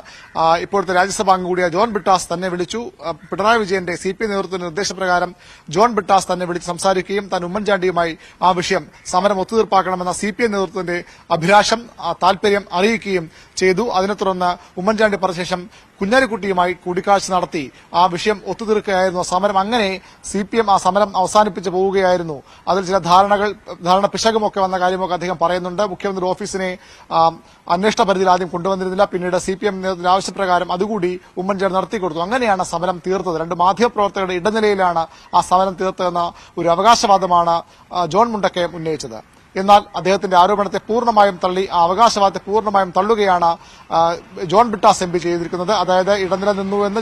E: ഇപ്പോഴത്തെ രാജ്യസഭാ അംഗം കൂടിയ ജോൺ ബ്രിട്ടാസ് തന്നെ വിളിച്ചു. പിണറായി വിജയന്റെ CPI നേതൃത്വത്തിന്റെ നിർദ്ദേശപ്രകാരം ജോൺ ബ്രിട്ടാസ് തന്നെ വിളിച്ച് സംസാരിക്കുകയും താൻ ഉമ്മൻചാണ്ടിയുമായി ആ വിഷയം സമരം ഒത്തുതീർപ്പാക്കണമെന്ന CPI നേതൃത്വത്തിന്റെ അഭിലാഷം താൽപര്യം അറിയിക്കുകയും ചെയ്തു. അതിനെ തുടർന്ന് ഉമ്മൻചാണ്ടി പറഞ്ഞ ശേഷം കുഞ്ഞാലിക്കുട്ടിയുമായി കൂടിക്കാഴ്ച നടത്തി ആ വിഷയം ഒത്തുതീർക്കുകയായിരുന്നു. സമരം അങ്ങനെ CPM ആ സമരം അവസാനിപ്പിച്ച് പോവുകയായിരുന്നു. അതിൽ ചില ധാരണ പിശകുമൊക്കെ വന്ന കാര്യമൊക്കെ അദ്ദേഹം പറയുന്നുണ്ട്. മുഖ്യമന്ത്രി ഓഫീസിനെ അന്വേഷണ പരിധിയിൽ ആദ്യം കൊണ്ടുവന്നിരുന്നില്ല, പിന്നീട് CPM ആവശ്യപ്രകാരം അതുകൂടി ഉമ്മൻചാണ്ടി നടത്തിക്കൊടുത്തു. അങ്ങനെയാണ് സമരം തീർത്തത്. രണ്ട് മാധ്യമപ്രവർത്തകരുടെ ഇടനിലയിലാണ് ആ സമരം തീർത്തതെന്ന ഒരു അവകാശവാദമാണ് ജോൺ മുണ്ടക്കയം ഉന്നയിച്ചത്. എന്നാൽ അദ്ദേഹത്തിന്റെ ആരോപണത്തെ പൂർണ്ണമായും തള്ളി, ആ അവകാശവാദത്തെ പൂർണ്ണമായും തള്ളുകയാണ് ജോൺ ബ്രിട്ടാസ് MP ചെയ്തിരിക്കുന്നത്. അതായത് ഇടനില നിന്നുവെന്ന്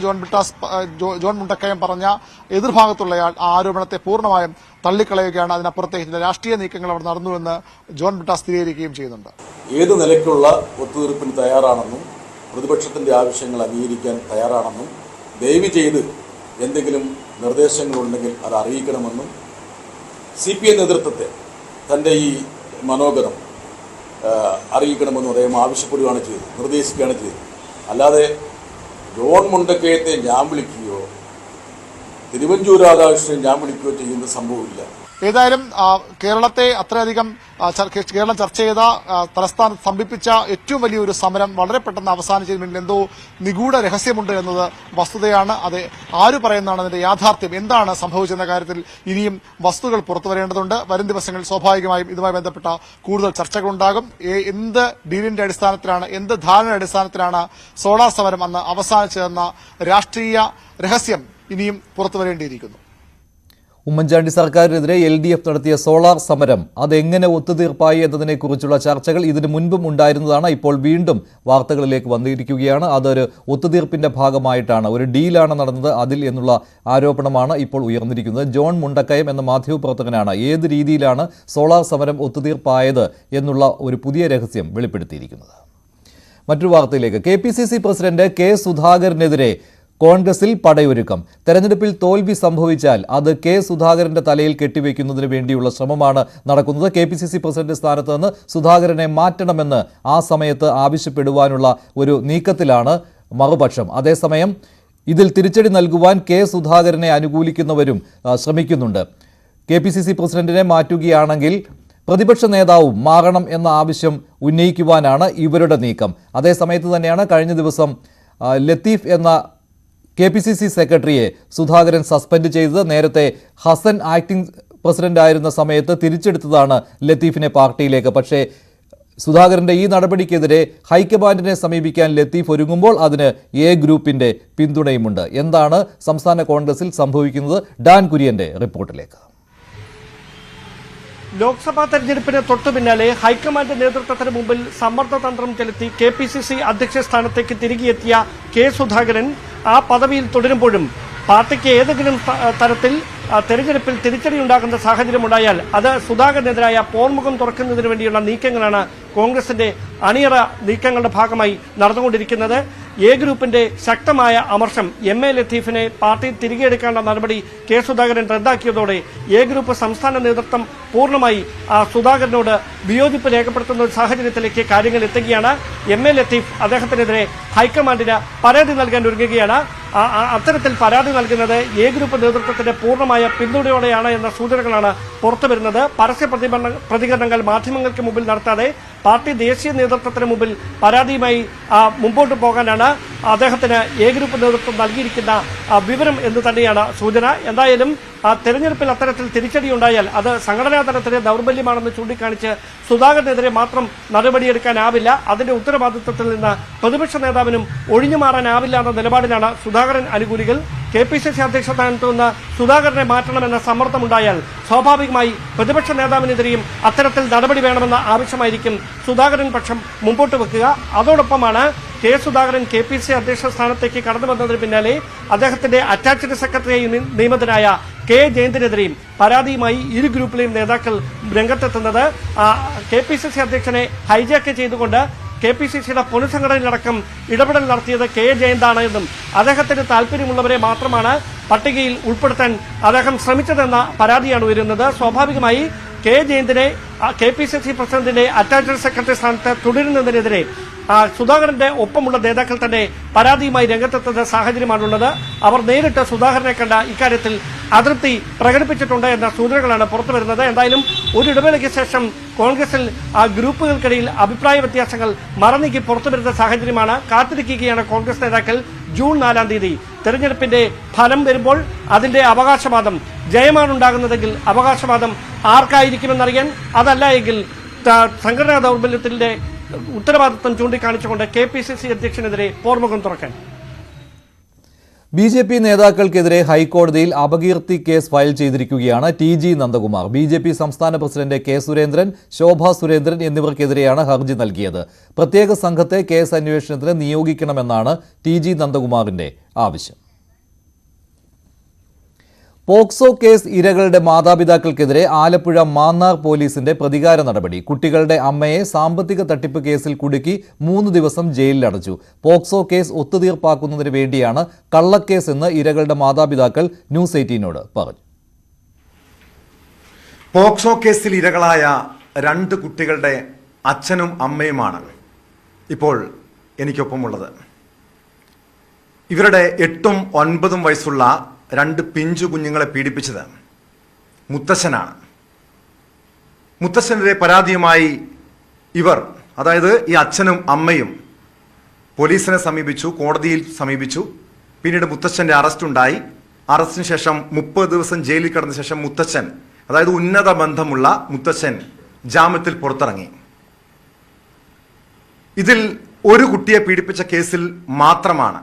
E: ജോൺ മുണ്ടക്കയം പറഞ്ഞ എതിർഭാഗത്തുള്ളയാൾ ആ ആരോപണത്തെ പൂർണ്ണമായും തള്ളിക്കളയുകയാണ്. അതിനപ്പുറത്തേക്ക് ചില രാഷ്ട്രീയ നീക്കങ്ങൾ അവിടെ നടന്നുവെന്ന് ജോൺ ബ്രിട്ടാസ് സ്ഥിരീകരിക്കുകയും ചെയ്യുന്നുണ്ട്.
F: ഏത് നിലയ്ക്കുള്ള ഒത്തുതീർപ്പിന് തയ്യാറാണെന്നും പ്രതിപക്ഷത്തിന്റെ ആവശ്യങ്ങൾ അംഗീകരിക്കാൻ തയ്യാറാണെന്നും ദയവ് ചെയ്ത് എന്തെങ്കിലും നിർദ്ദേശങ്ങളുണ്ടെങ്കിൽ അത് അറിയിക്കണമെന്നും CPI നേതൃത്വത്തെ തൻ്റെ ഈ മനോഗതം അറിയിക്കണമെന്നും അദ്ദേഹം ആവശ്യപ്പെടുകയാണ് ചെയ്തത്, നിർദ്ദേശിക്കുകയാണ് ചെയ്തത്. അല്ലാതെ ജോൺ മുണ്ടക്കയത്തെ ഞാൻ വിളിക്കുകയോ തിരുവഞ്ചൂർ രാധാകൃഷ്ണൻ ഞാൻ വിളിക്കുകയോ ചെയ്യുന്ന സംഭവമില്ല.
E: ഏതായാലും കേരളത്തെ അത്രയധികം കേരളം ചർച്ച ചെയ്ത തലസ്ഥാനത്ത് സ്തംഭിപ്പിച്ച ഏറ്റവും വലിയൊരു സമരം വളരെ പെട്ടെന്ന് അവസാനിച്ചതിന് പിന്നിൽ എന്തോ നിഗൂഢ രഹസ്യമുണ്ട് എന്നത് വസ്തുതയാണ്. അത് ആര് പറയുന്നതാണ് അതിന്റെ യാഥാർത്ഥ്യം, എന്താണ് സംഭവിച്ചെന്ന കാര്യത്തിൽ ഇനിയും വസ്തുതകൾ പുറത്തു വരേണ്ടതുണ്ട്. വരും ദിവസങ്ങളിൽ സ്വാഭാവികമായും ഇതുമായി ബന്ധപ്പെട്ട കൂടുതൽ ചർച്ചകളുണ്ടാകും. എന്ത് ഡീലിന്റെ അടിസ്ഥാനത്തിലാണ്, എന്ത് ധാരണയുടെ അടിസ്ഥാനത്തിലാണ് സോളാർ സമരം അന്ന് അവസാനിച്ചതെന്ന രാഷ്ട്രീയ രഹസ്യം ഇനിയും പുറത്തു വരേണ്ടിയിരിക്കുന്നു.
A: ഉമ്മൻചാണ്ടി സർക്കാരിനെതിരെ LDF നടത്തിയ സോളാർ സമരം അതെങ്ങനെ ഒത്തുതീർപ്പായി എന്നതിനെക്കുറിച്ചുള്ള ചർച്ചകൾ ഇതിനു മുൻപും ഉണ്ടായിരുന്നതാണ്. ഇപ്പോൾ വീണ്ടും വാർത്തകളിലേക്ക് വന്നിരിക്കുകയാണ്. അതൊരു ഒത്തുതീർപ്പിന്റെ ഭാഗമായിട്ടാണ്, ഒരു ഡീലാണ് നടന്നത് അതിൽ എന്നുള്ള ആരോപണമാണ് ഇപ്പോൾ ഉയർന്നിരിക്കുന്നത്. ജോൺ മുണ്ടക്കയം എന്ന മാധ്യമപ്രവർത്തകനാണ് ഏത് രീതിയിലാണ് സോളാർ സമരം ഒത്തുതീർപ്പായത് എന്നുള്ള ഒരു പുതിയ രഹസ്യം വെളിപ്പെടുത്തിയിരിക്കുന്നത്. മറ്റൊരു വാർത്തയിലേക്ക്. KPCC പ്രസിഡന്റ് K സുധാകരനെതിരെ കോൺഗ്രസിൽ പടയൊരുക്കം. തെരഞ്ഞെടുപ്പിൽ തോൽവി സംഭവിച്ചാൽ അത് K സുധാകരന്റെ തലയിൽ കെട്ടിവെക്കുന്നതിന് വേണ്ടിയുള്ള ശ്രമമാണ് നടക്കുന്നത്. KPCC പ്രസിഡന്റ് സ്ഥാനത്ത് നിന്ന് സുധാകരനെ മാറ്റണമെന്ന് ആ സമയത്ത് ആവശ്യപ്പെടുവാനുള്ള ഒരു നീക്കത്തിലാണ് മറുപക്ഷം. അതേസമയം ഇതിൽ തിരിച്ചടി നൽകുവാൻ K സുധാകരനെ അനുകൂലിക്കുന്നവരും ശ്രമിക്കുന്നുണ്ട്. KPCC പ്രസിഡന്റിനെ മാറ്റുകയാണെങ്കിൽ പ്രതിപക്ഷ നേതാവും മാറണം എന്ന ആവശ്യം ഉന്നയിക്കുവാനാണ് ഇവരുടെ നീക്കം. അതേസമയത്ത് തന്നെയാണ് കഴിഞ്ഞ ദിവസം ലത്തീഫ് എന്ന KPCC സെക്രട്ടറിയെ സുധാകരൻ സസ്പെൻഡ് ചെയ്തത്. നേരത്തെ ഹസൻ ആക്ടിംഗ് പ്രസിഡന്റ് ആയിരുന്ന സമയത്ത് തിരിച്ചെടുത്തതാണ് ലത്തീഫിനെ പാർട്ടിയിലേക്ക്. പക്ഷേ സുധാകരന്റെ ഈ നടപടിക്കെതിരെ ഹൈക്കമാൻഡിനെ സമീപിക്കാൻ ലത്തീഫ് ഒരുങ്ങുമ്പോൾ അതിന് A ഗ്രൂപ്പിന്റെ പിന്തുണയുമുണ്ട്. എന്താണ് സംസ്ഥാന കോൺഗ്രസിൽ സംഭവിക്കുന്നത്? ഡാൻ കുര്യന്റെ റിപ്പോർട്ടിലേക്ക്.
G: ലോക്സഭാ തെരഞ്ഞെടുപ്പിന് തൊട്ടു പിന്നാലെ ഹൈക്കമാൻഡ് നേതൃത്വത്തിന് മുമ്പിൽ സമ്മർദ്ദതന്ത്രം ചെലുത്തി KPCC അധ്യക്ഷ സ്ഥാനത്തേക്ക് തിരികെയെത്തിയ K സുധാകരൻ ആ പദവിയിൽ തുടരുമ്പോഴും പാർട്ടിക്ക് ഏതെങ്കിലും തരത്തിൽ തെരഞ്ഞെടുപ്പിൽ തിരിച്ചടിയുണ്ടാകുന്ന സാഹചര്യമുണ്ടായാൽ അത് സുധാകരനെതിരായ പോർമുഖം തുറക്കുന്നതിന് വേണ്ടിയുള്ള നീക്കങ്ങളാണ് കോൺഗ്രസിന്റെ അണിയറ നീക്കങ്ങളുടെ ഭാഗമായി നടന്നുകൊണ്ടിരിക്കുന്നത്. A ഗ്രൂപ്പിന്റെ ശക്തമായ അമർഷം MA ലത്തീഫിനെ പാർട്ടി തിരികെ എടുക്കേണ്ട നടപടി K സുധാകരൻ റദ്ദാക്കിയതോടെ A ഗ്രൂപ്പ് സംസ്ഥാന നേതൃത്വം പൂർണ്ണമായി സുധാകരനോട് വിയോജിപ്പ് രേഖപ്പെടുത്തുന്ന ഒരു സാഹചര്യത്തിലേക്ക് കാര്യങ്ങൾ എത്തുകയാണ്. MA ലത്തീഫ് അദ്ദേഹത്തിനെതിരെ ഹൈക്കമാൻഡിന് പരാതി നൽകാൻ ഒരുങ്ങുകയാണ്. അത്തരത്തിൽ പരാതി നൽകുന്നത് A ഗ്രൂപ്പ് നേതൃത്വത്തിന്റെ പൂർണ്ണമായ പിന്തുണയോടെയാണ് എന്ന സൂചനകളാണ് പുറത്തുവരുന്നത്. പരസ്യ പ്രതികരണങ്ങൾ മാധ്യമങ്ങൾക്ക് മുമ്പിൽ നടത്താതെ പാർട്ടി ദേശീയ നേതൃത്വത്തിന് മുമ്പിൽ പരാതിയുമായി മുമ്പോട്ട് പോകാനാണ് അദ്ദേഹത്തിന് A ഗ്രൂപ്പ് നേതൃത്വം നൽകിയിരിക്കുന്ന വിവരം എന്ന് തന്നെയാണ് സൂചന. എന്തായാലും തെരഞ്ഞെടുപ്പിൽ അത്തരത്തിൽ തിരിച്ചടിയുണ്ടായാൽ അത് സംഘടനാ തലത്തിലെ ദൗർബല്യമാണെന്ന് ചൂണ്ടിക്കാണിച്ച് സുധാകരനെതിരെ മാത്രം നടപടിയെടുക്കാനാവില്ല. അതിന്റെ ഉത്തരവാദിത്വത്തിൽ നിന്ന് പ്രതിപക്ഷ നേതാവിനും ഒഴിഞ്ഞുമാറാനാവില്ല എന്ന നിലപാടിലാണ് സുധാകരൻ അനുകൂലികൾ. KPCC അധ്യക്ഷ സ്ഥാനത്ത് നിന്ന് സുധാകരനെ മാറ്റണമെന്ന സമ്മർദ്ദമുണ്ടായാൽ സ്വാഭാവികമായി പ്രതിപക്ഷ നേതാവിനെതിരെയും അത്തരത്തിൽ നടപടി വേണമെന്ന ആവശ്യമായിരിക്കും സുധാകരൻ പക്ഷം മുമ്പോട്ട് വെക്കുക. അതോടൊപ്പമാണ് K സുധാകരൻ KPCC അധ്യക്ഷ സ്ഥാനത്തേക്ക് കടന്നു വന്നതിന് പിന്നാലെ അദ്ദേഹത്തിന്റെ അറ്റാച്ച്ഡ് സെക്രട്ടറിയായി നിയമിതനായ K ജയന്തിനെതിരെയും പരാതിയുമായി ഇരു ഗ്രൂപ്പിലെയും നേതാക്കൾ രംഗത്തെത്തുന്നത്. KPCC അധ്യക്ഷനെ ഹൈജാക്ക് ചെയ്തുകൊണ്ട് KPCCയുടെ പുനഃസംഘടനയിലടക്കം ഇടപെടൽ നടത്തിയത് K ജയന്താണ് എന്നും അദ്ദേഹത്തിന് താല്പര്യമുള്ളവരെ മാത്രമാണ് പട്ടികയിൽ ഉൾപ്പെടുത്താൻ അദ്ദേഹം ശ്രമിച്ചതെന്ന പരാതിയാണ് ഉയരുന്നത്. സ്വാഭാവികമായി കെ ജയന്തിനെ KPCC പ്രസിഡന്റിന്റെ അറ്റാച്ച്ഡ് സെക്രട്ടറി സ്ഥാനത്ത് തുടരുന്നതിനെതിരെ സുധാകരന്റെ ഒപ്പമുള്ള നേതാക്കൾ തന്നെ പരാതിയുമായി രംഗത്തെത്തുന്ന സാഹചര്യമാണുള്ളത്. അവർ നേരിട്ട് സുധാകരനെ കണ്ട ഇക്കാര്യത്തിൽ അതൃപ്തി പ്രകടിപ്പിച്ചിട്ടുണ്ട് എന്ന സൂചനകളാണ് പുറത്തുവരുന്നത്. എന്തായാലും ഒരു ഇടവേളയ്ക്ക് ശേഷം കോൺഗ്രസിൽ ഗ്രൂപ്പുകൾക്കിടയിൽ അഭിപ്രായ വ്യത്യാസങ്ങൾ മറനീക്കി പുറത്തുവരുന്ന സാഹചര്യമാണ്. കാത്തിരിക്കുകയാണ് കോൺഗ്രസ് നേതാക്കൾ. ജൂൺ 4-ാം തീയതി തെരഞ്ഞെടുപ്പിന്റെ ഫലം വരുമ്പോൾ അതിന്റെ അവകാശവാദം ജയമാണുണ്ടാകുന്നതെങ്കിൽ അവകാശവാദം ആർക്കായിരിക്കുമെന്നറിയാൻ, അതല്ല എങ്കിൽ സംഘടനാ ദൗർബല്യത്തിന്റെ ഉത്തരവാദിത്വം ചൂണ്ടിക്കാണിച്ചുകൊണ്ട് KPCC അധ്യക്ഷനെതിരെ പോർമുഖം തുറക്കാൻ.
A: BJP നേതാക്കൾക്കെതിരെ ഹൈക്കോടതിയിൽ അപകീർത്തി കേസ് ഫയൽ ചെയ്തിരിക്കുകയാണ് TG നന്ദകുമാർ. BJP സംസ്ഥാന പ്രസിഡന്റ് K സുരേന്ദ്രൻ, ശോഭ സുരേന്ദ്രൻ എന്നിവർക്കെതിരെയാണ് ഹർജി നൽകിയത്. പ്രത്യേക സംഘത്തെ കേസ് അന്വേഷണത്തിന് നിയോഗിക്കണമെന്നാണ് TG നന്ദകുമാറിന്റെ ആവശ്യം. പോക്സോ കേസ് ഇരകളുടെ മാതാപിതാക്കൾക്കെതിരെ ആലപ്പുഴ മാന്നാർ പോലീസിന്റെ പ്രതികാര നടപടി. കുട്ടികളുടെ അമ്മയെ സാമ്പത്തിക തട്ടിപ്പ് കേസിൽ കുടുക്കി 3 ദിവസം ജയിലിലടച്ചു. പോക്സോ കേസ് ഒത്തുതീർപ്പാക്കുന്നതിന് വേണ്ടിയാണ് കള്ളക്കേസ് എന്ന് ഇരകളുടെ മാതാപിതാക്കൾ ന്യൂസ് 18നോട് പറഞ്ഞു.
H: പോക്സോ കേസിൽ ഇരകളായ 2 കുട്ടികളുടെ അച്ഛനും അമ്മയുമാണ് ഇപ്പോൾ എനിക്കൊപ്പമുള്ളത്. ഇവരുടെ 8ഉം 9ഉം വയസ്സുള്ള 2 പിഞ്ചു കുഞ്ഞുങ്ങളെ പീഡിപ്പിച്ചത് മുത്തശ്ശനാണ്. മുത്തശ്ശനെതിരെ പരാതിയുമായി ഇവർ, അതായത് ഈ അച്ഛനും അമ്മയും പോലീസിനെ സമീപിച്ചു, കോടതിയിൽ സമീപിച്ചു. പിന്നീട് മുത്തശ്ശന്റെ അറസ്റ്റ് ഉണ്ടായി. അറസ്റ്റിന് ശേഷം 30 ദിവസം ജയിലിൽ കിടന്ന ശേഷം മുത്തശ്ശൻ, അതായത് ഉന്നത ബന്ധമുള്ള മുത്തശ്ശൻ, ജാമ്യത്തിൽ പുറത്തിറങ്ങി. ഇതിൽ ഒരു കുട്ടിയെ പീഡിപ്പിച്ച കേസിൽ മാത്രമാണ്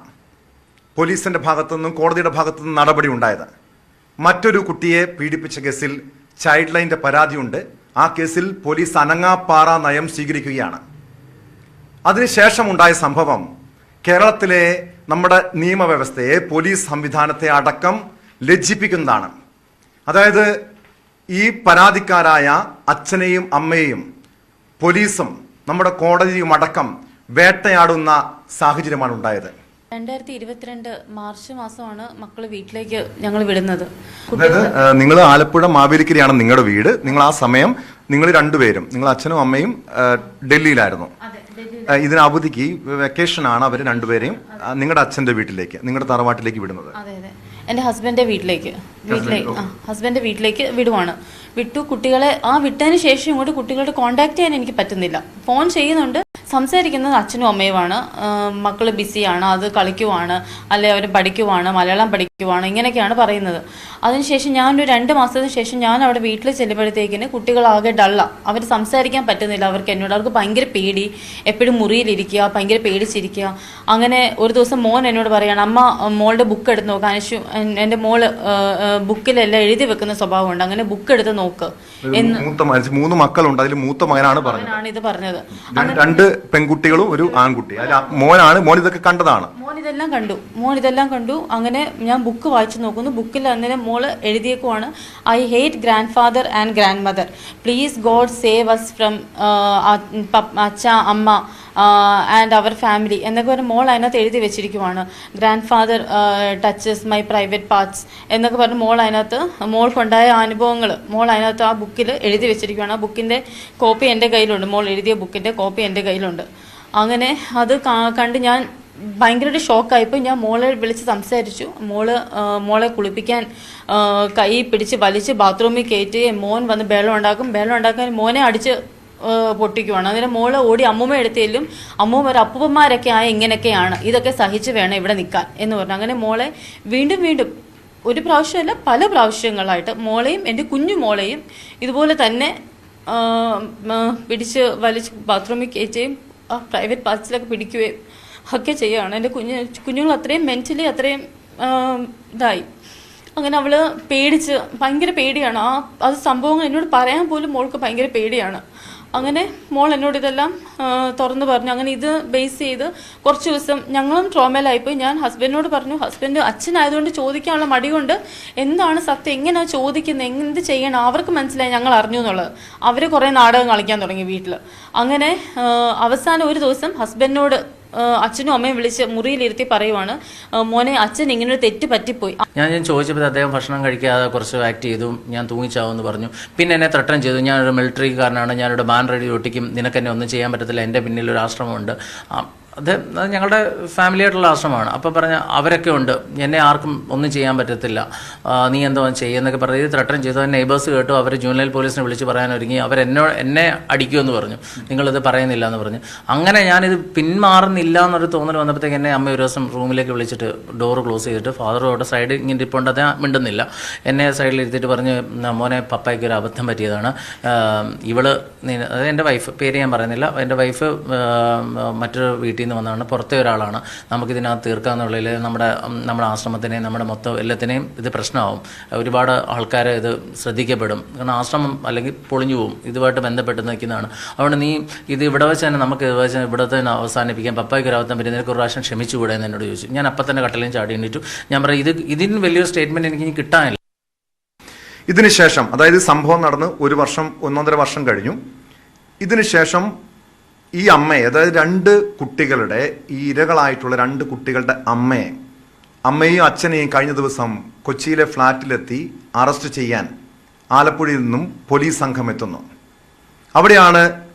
H: പോലീസിന്റെ ഭാഗത്തുനിന്നും കോടതിയുടെ ഭാഗത്തുനിന്നും നടപടി ഉണ്ടായത്. മറ്റൊരു കുട്ടിയെ പീഡിപ്പിച്ച കേസിൽ ചൈൽഡ് ലൈനിന്റെ പരാതിയുണ്ട്. ആ കേസിൽ പോലീസ് അനങ്ങാപ്പാറ നയം സ്വീകരിക്കുകയാണ്. അതിനുശേഷമുണ്ടായ സംഭവം കേരളത്തിലെ നമ്മുടെ നിയമവ്യവസ്ഥയെ, പോലീസ് സംവിധാനത്തെ അടക്കം ലജ്ജിപ്പിക്കുന്നതാണ്. അതായത് ഈ പരാതിക്കാരായ അച്ഛനെയും അമ്മയെയും പോലീസും നമ്മുടെ കോടതിയും അടക്കം വേട്ടയാടുന്ന സാഹചര്യമാണ് ഉണ്ടായത്.
I: 2022 മാർച്ച് മാസമാണ് മക്കള് വീട്ടിലേക്ക് ഞങ്ങൾ വിടുന്നത്.
H: അതായത് നിങ്ങൾ ആലപ്പുഴ മാവേലിക്കരയാണ് നിങ്ങളുടെ വീട്. നിങ്ങൾ ആ സമയം നിങ്ങൾ രണ്ടുപേരും, നിങ്ങൾ അച്ഛനും അമ്മയും ഡൽഹിയിലായിരുന്നു. ഇതിന് അവധിക്ക് വെക്കേഷനാണ് അവർ രണ്ടുപേരെയും നിങ്ങളുടെ അച്ഛന്റെ വീട്ടിലേക്ക്, നിങ്ങളുടെ തറവാട്ടിലേക്ക് വിടുന്നത്.
I: അതെ അതെ, എൻ്റെ ഹസ്ബൻഡിന്റെ വീട്ടിലേക്ക് വിടുവാണ്. വിട്ടു. കുട്ടികളെ വിട്ടതിന് ശേഷം ഇങ്ങോട്ട് കുട്ടികളോട് കോണ്ടാക്ട് ചെയ്യാൻ എനിക്ക് പറ്റുന്നില്ല. ഫോൺ ചെയ്യുന്നുണ്ട്, സംസാരിക്കുന്നത് അച്ഛനും അമ്മയുമാണ്. മക്കൾ ബിസിയാണ്, അത് കളിക്കുവാണ്, അല്ലെ അവർ പഠിക്കുവാണ്, മലയാളം പഠിക്കുവാണ്, ഇങ്ങനെയൊക്കെയാണ് പറയുന്നത്. അതിനുശേഷം ഞാനൊരു 2 മാസത്തിന് ശേഷം ഞാൻ അവിടെ വീട്ടിൽ ചെല്ലുമ്പോഴത്തേക്കിന് കുട്ടികളാകെ ഡള്ള. അവർ സംസാരിക്കാൻ പറ്റുന്നില്ല. അവർക്ക് ഭയങ്കര പേടി, എപ്പോഴും മുറിയിലിരിക്കുക, ഭയങ്കര പേടിച്ചിരിക്കുക. അങ്ങനെ ഒരു ദിവസം മോൻ എന്നോട് പറയാണ്, അമ്മ മോളുടെ ബുക്ക് എടുത്ത് നോക്കുക. അനുഷു, എൻ്റെ മോള് ബുക്കിലെല്ലാം എഴുതി വെക്കുന്ന സ്വഭാവമുണ്ട്, അങ്ങനെ ബുക്ക് എടുത്ത് നോക്ക് എന്ന്.
H: 3 മക്കളുണ്ട്, അതിൽ മൂത്ത മകനാണ്
I: ഇത് പറഞ്ഞത്.
H: 2 പെൺകുട്ടികളും ഒരു ആൺകുട്ടി. മോനാണ്. മോൻ ഇതൊക്കെ കണ്ടതാണ്.
I: മോൻ ഇതെല്ലാം കണ്ടു. അങ്ങനെ ഞാൻ ബുക്ക് വായിച്ചു നോക്കുന്നു. ബുക്കിൽ അന്നേരം മോള് എഴുതിയേക്കുവാണ്, I hate grandfather and grandmother, please God save us from അച്ഛ, അമ്മ ആൻഡ് അവർ ഫാമിലി എന്നൊക്കെ പറഞ്ഞ് മോൾ അതിനകത്ത് എഴുതി വെച്ചിരിക്കുവാണ്. Grandfather touches my private parts എന്നൊക്കെ പറഞ്ഞ് മോൾക്കുണ്ടായ അനുഭവങ്ങൾ മോൾ അതിനകത്ത് ആ ബുക്കിൽ എഴുതി വെച്ചിരിക്കുവാണ്. ആ ബുക്കിൻ്റെ കോപ്പി എൻ്റെ കയ്യിലുണ്ട്. മോൾ എഴുതിയ ബുക്കിൻ്റെ കോപ്പി എൻ്റെ കയ്യിലുണ്ട്. അങ്ങനെ അത് കണ്ട് ഞാൻ ഭയങ്കരമായിട്ട് ഷോക്കായിപ്പോൾ ഞാൻ മോളെ വിളിച്ച് സംസാരിച്ചു. മോളെ കുളിപ്പിക്കാൻ കൈ പിടിച്ച് വലിച്ച് ബാത്റൂമിൽ കയറ്റുകയും മോൻ വന്ന് ബഹളം ഉണ്ടാക്കാൻ മോനെ അടിച്ച് പൊട്ടിക്കുവാണ്. അതിന് മോള് ഓടി അമ്മൂമ്മ എടുത്തേലും അമ്മൂമ്മ ഒരു അപ്പൂപ്പന്മാരൊക്കെ ആയ ഇങ്ങനെയൊക്കെയാണ്, ഇതൊക്കെ സഹിച്ച് വേണം ഇവിടെ നിൽക്കാൻ എന്ന് പറഞ്ഞു. അങ്ങനെ മോളെ വീണ്ടും ഒരു പ്രാവശ്യമല്ല പല പ്രാവശ്യങ്ങളായിട്ട് മോളെയും എൻ്റെ കുഞ്ഞു മോളെയും ഇതുപോലെ തന്നെ പിടിച്ച് വലിച്ച് ബാത്റൂമിൽ കയറ്റുകയും പ്രൈവറ്റ് പാർട്സിലൊക്കെ പിടിക്കുകയും ഒക്കെ ചെയ്യുകയാണ്. എൻ്റെ കുഞ്ഞുങ്ങൾ അത്രയും മെൻ്റലി അത്രയും ഇതായി. അങ്ങനെ അവൾ പേടിച്ച് ഭയങ്കര പേടിയാണ്. അത് സംഭവങ്ങൾ എന്നോട് പറയാൻ പോലും മോൾക്ക് ഭയങ്കര പേടിയാണ്. അങ്ങനെ മോൾ എന്നോട് ഇതെല്ലാം തുറന്നു പറഞ്ഞു. അങ്ങനെ ഇത് ബേസ് ചെയ്ത് കുറച്ച് ദിവസം ഞങ്ങളും ട്രോമയിലായിപ്പോയി. ഞാൻ ഹസ്ബൻഡിനോട് പറഞ്ഞു, ഹസ്ബൻഡ് അച്ഛനായതുകൊണ്ട് ചോദിക്കാനുള്ള മടി കൊണ്ട് എന്താണ് സത്യം, എങ്ങനെയാണ് ചോദിക്കുന്നത്, എന്ത് ചെയ്യണം, അവർക്ക് മനസ്സിലായി ഞങ്ങൾ അറിഞ്ഞു എന്നുള്ളത്. അവർ കുറേ നാടകം കളിക്കാൻ തുടങ്ങി വീട്ടിൽ. അങ്ങനെ അവസാനം ഒരു ദിവസം ഹസ്ബൻഡിനോട് അച്ഛനും അമ്മയും വിളിച്ച് മുറിയിലിരുത്തി പറയുവാണ്, മോനെ അച്ഛൻ ഇങ്ങനൊരു തെറ്റ് പറ്റിപ്പോയി.
J: ഞാൻ ചോദിച്ചപ്പോൾ അദ്ദേഹം ഭക്ഷണം കഴിക്കാതെ കുറച്ച് ആക്ട് ചെയ്തു, ഞാൻ തൂങ്ങിച്ചാവുമെന്ന് പറഞ്ഞു. പിന്നെ എന്നെ ത്രട്ടൻ ചെയ്തു, ഞാനൊരു മിലിറ്ററിക്കാരനാണ്, ഞാനൊരു ബാൻ റേഡിയോ ഒട്ടിക്കും, നിനക്കെന്നെ ഒന്നും ചെയ്യാൻ പറ്റത്തില്ല, എൻ്റെ പിന്നിൽ ഒരു ആശ്രമമുണ്ട്. അത് ഞങ്ങളുടെ ഫാമിലി ആയിട്ടുള്ള ആശ്രമമാണ്. അപ്പോൾ പറഞ്ഞ അവരൊക്കെ ഉണ്ട്, എന്നെ ആർക്കും ഒന്നും ചെയ്യാൻ പറ്റത്തില്ല, നീ എന്തോ ചെയ്യുന്നൊക്കെ പറഞ്ഞ് ഇത് ത്രട്ടൻ ചെയ്തു. നെയ്ബേഴ്സ് കേട്ടു, അവർ ജൂനിയർ പോലീസിനെ വിളിച്ച് പറയാൻ ഒരുങ്ങി. എന്നെ അടിക്കുമെന്ന് പറഞ്ഞു, നിങ്ങളിത് പറയുന്നില്ല എന്ന് പറഞ്ഞു. അങ്ങനെ ഞാനിത് പിന്മാറുന്നില്ല എന്നൊരു തോന്നൽ വന്നപ്പോഴത്തേക്ക് എന്നെ അമ്മ ഒരു ദിവസം റൂമിലേക്ക് വിളിച്ചിട്ട് ഡോറ് ക്ലോസ് ചെയ്തിട്ട് ഫാദറോടെ സൈഡ് ഇങ്ങനെ ഇരിപ്പുണ്ട്, അത് മിണ്ടുന്നില്ല. എന്നെ സൈഡിൽ ഇരുത്തിയിട്ട് പറഞ്ഞ്, മോനെ പപ്പായ്ക്ക് ഒരു അബദ്ധം പറ്റിയതാണ്, ഇവള് അത് എൻ്റെ വൈഫ്, പേര് ഞാൻ പറയുന്നില്ല, എൻ്റെ വൈഫ് മറ്റൊരു വീട്ടിൽ നിന്ന് വന്നതാണ്, പുറത്തെ ഒരാളാണ്, നമുക്കിതിനകത്ത് തീർക്കാമെന്നുള്ളതിൽ നമ്മുടെ ആശ്രമത്തിനെയും നമ്മുടെ മൊത്തം എല്ലാത്തിനെയും ഇത് പ്രശ്നമാവും, ഒരുപാട് ആൾക്കാർ ഇത് ശ്രദ്ധിക്കപ്പെടും, കാരണം ആശ്രമം അല്ലെങ്കിൽ പൊളിഞ്ഞു പോകും, ഇതുമായിട്ട് ബന്ധപ്പെട്ട് നിൽക്കുന്നതാണ്. അതുകൊണ്ട് നീ ഇത് ഇവിടെ വെച്ച് തന്നെ നമുക്ക് ഇവിടെ തന്നെ അവസാനിപ്പിക്കാം, പപ്പായ്ക്ക് ഒരു അബദ്ധം പറ്റി, നിനക്ക് ഒരു പ്രാവശ്യം ക്ഷമിച്ചുകൂടെ എന്ന് എന്നോട് ചോദിച്ചു. ഞാൻ അപ്പം തന്നെ കട്ടലും ചാടി എണീറ്റു. ഞാൻ പറയും, ഇതിന് വലിയൊരു സ്റ്റേറ്റ്മെൻറ്റ് എനിക്ക് കിട്ടാനില്ല.
H: ഇതിനുശേഷം, അതായത് സംഭവം നടന്ന് 1.5 വർഷം കഴിഞ്ഞു. ഇതിനുശേഷം ഈ അമ്മയെ, അതായത് 2 കുട്ടികളുടെ, ഈ ഇരകളായിട്ടുള്ള 2 കുട്ടികളുടെ അമ്മയെയും അച്ഛനെയും കഴിഞ്ഞ ദിവസം കൊച്ചിയിലെ ഫ്ളാറ്റിലെത്തി അറസ്റ്റ് ചെയ്യാൻ ആലപ്പുഴയിൽ നിന്നും പോലീസ് സംഘം എത്തുന്നു. അവിടെയാണ്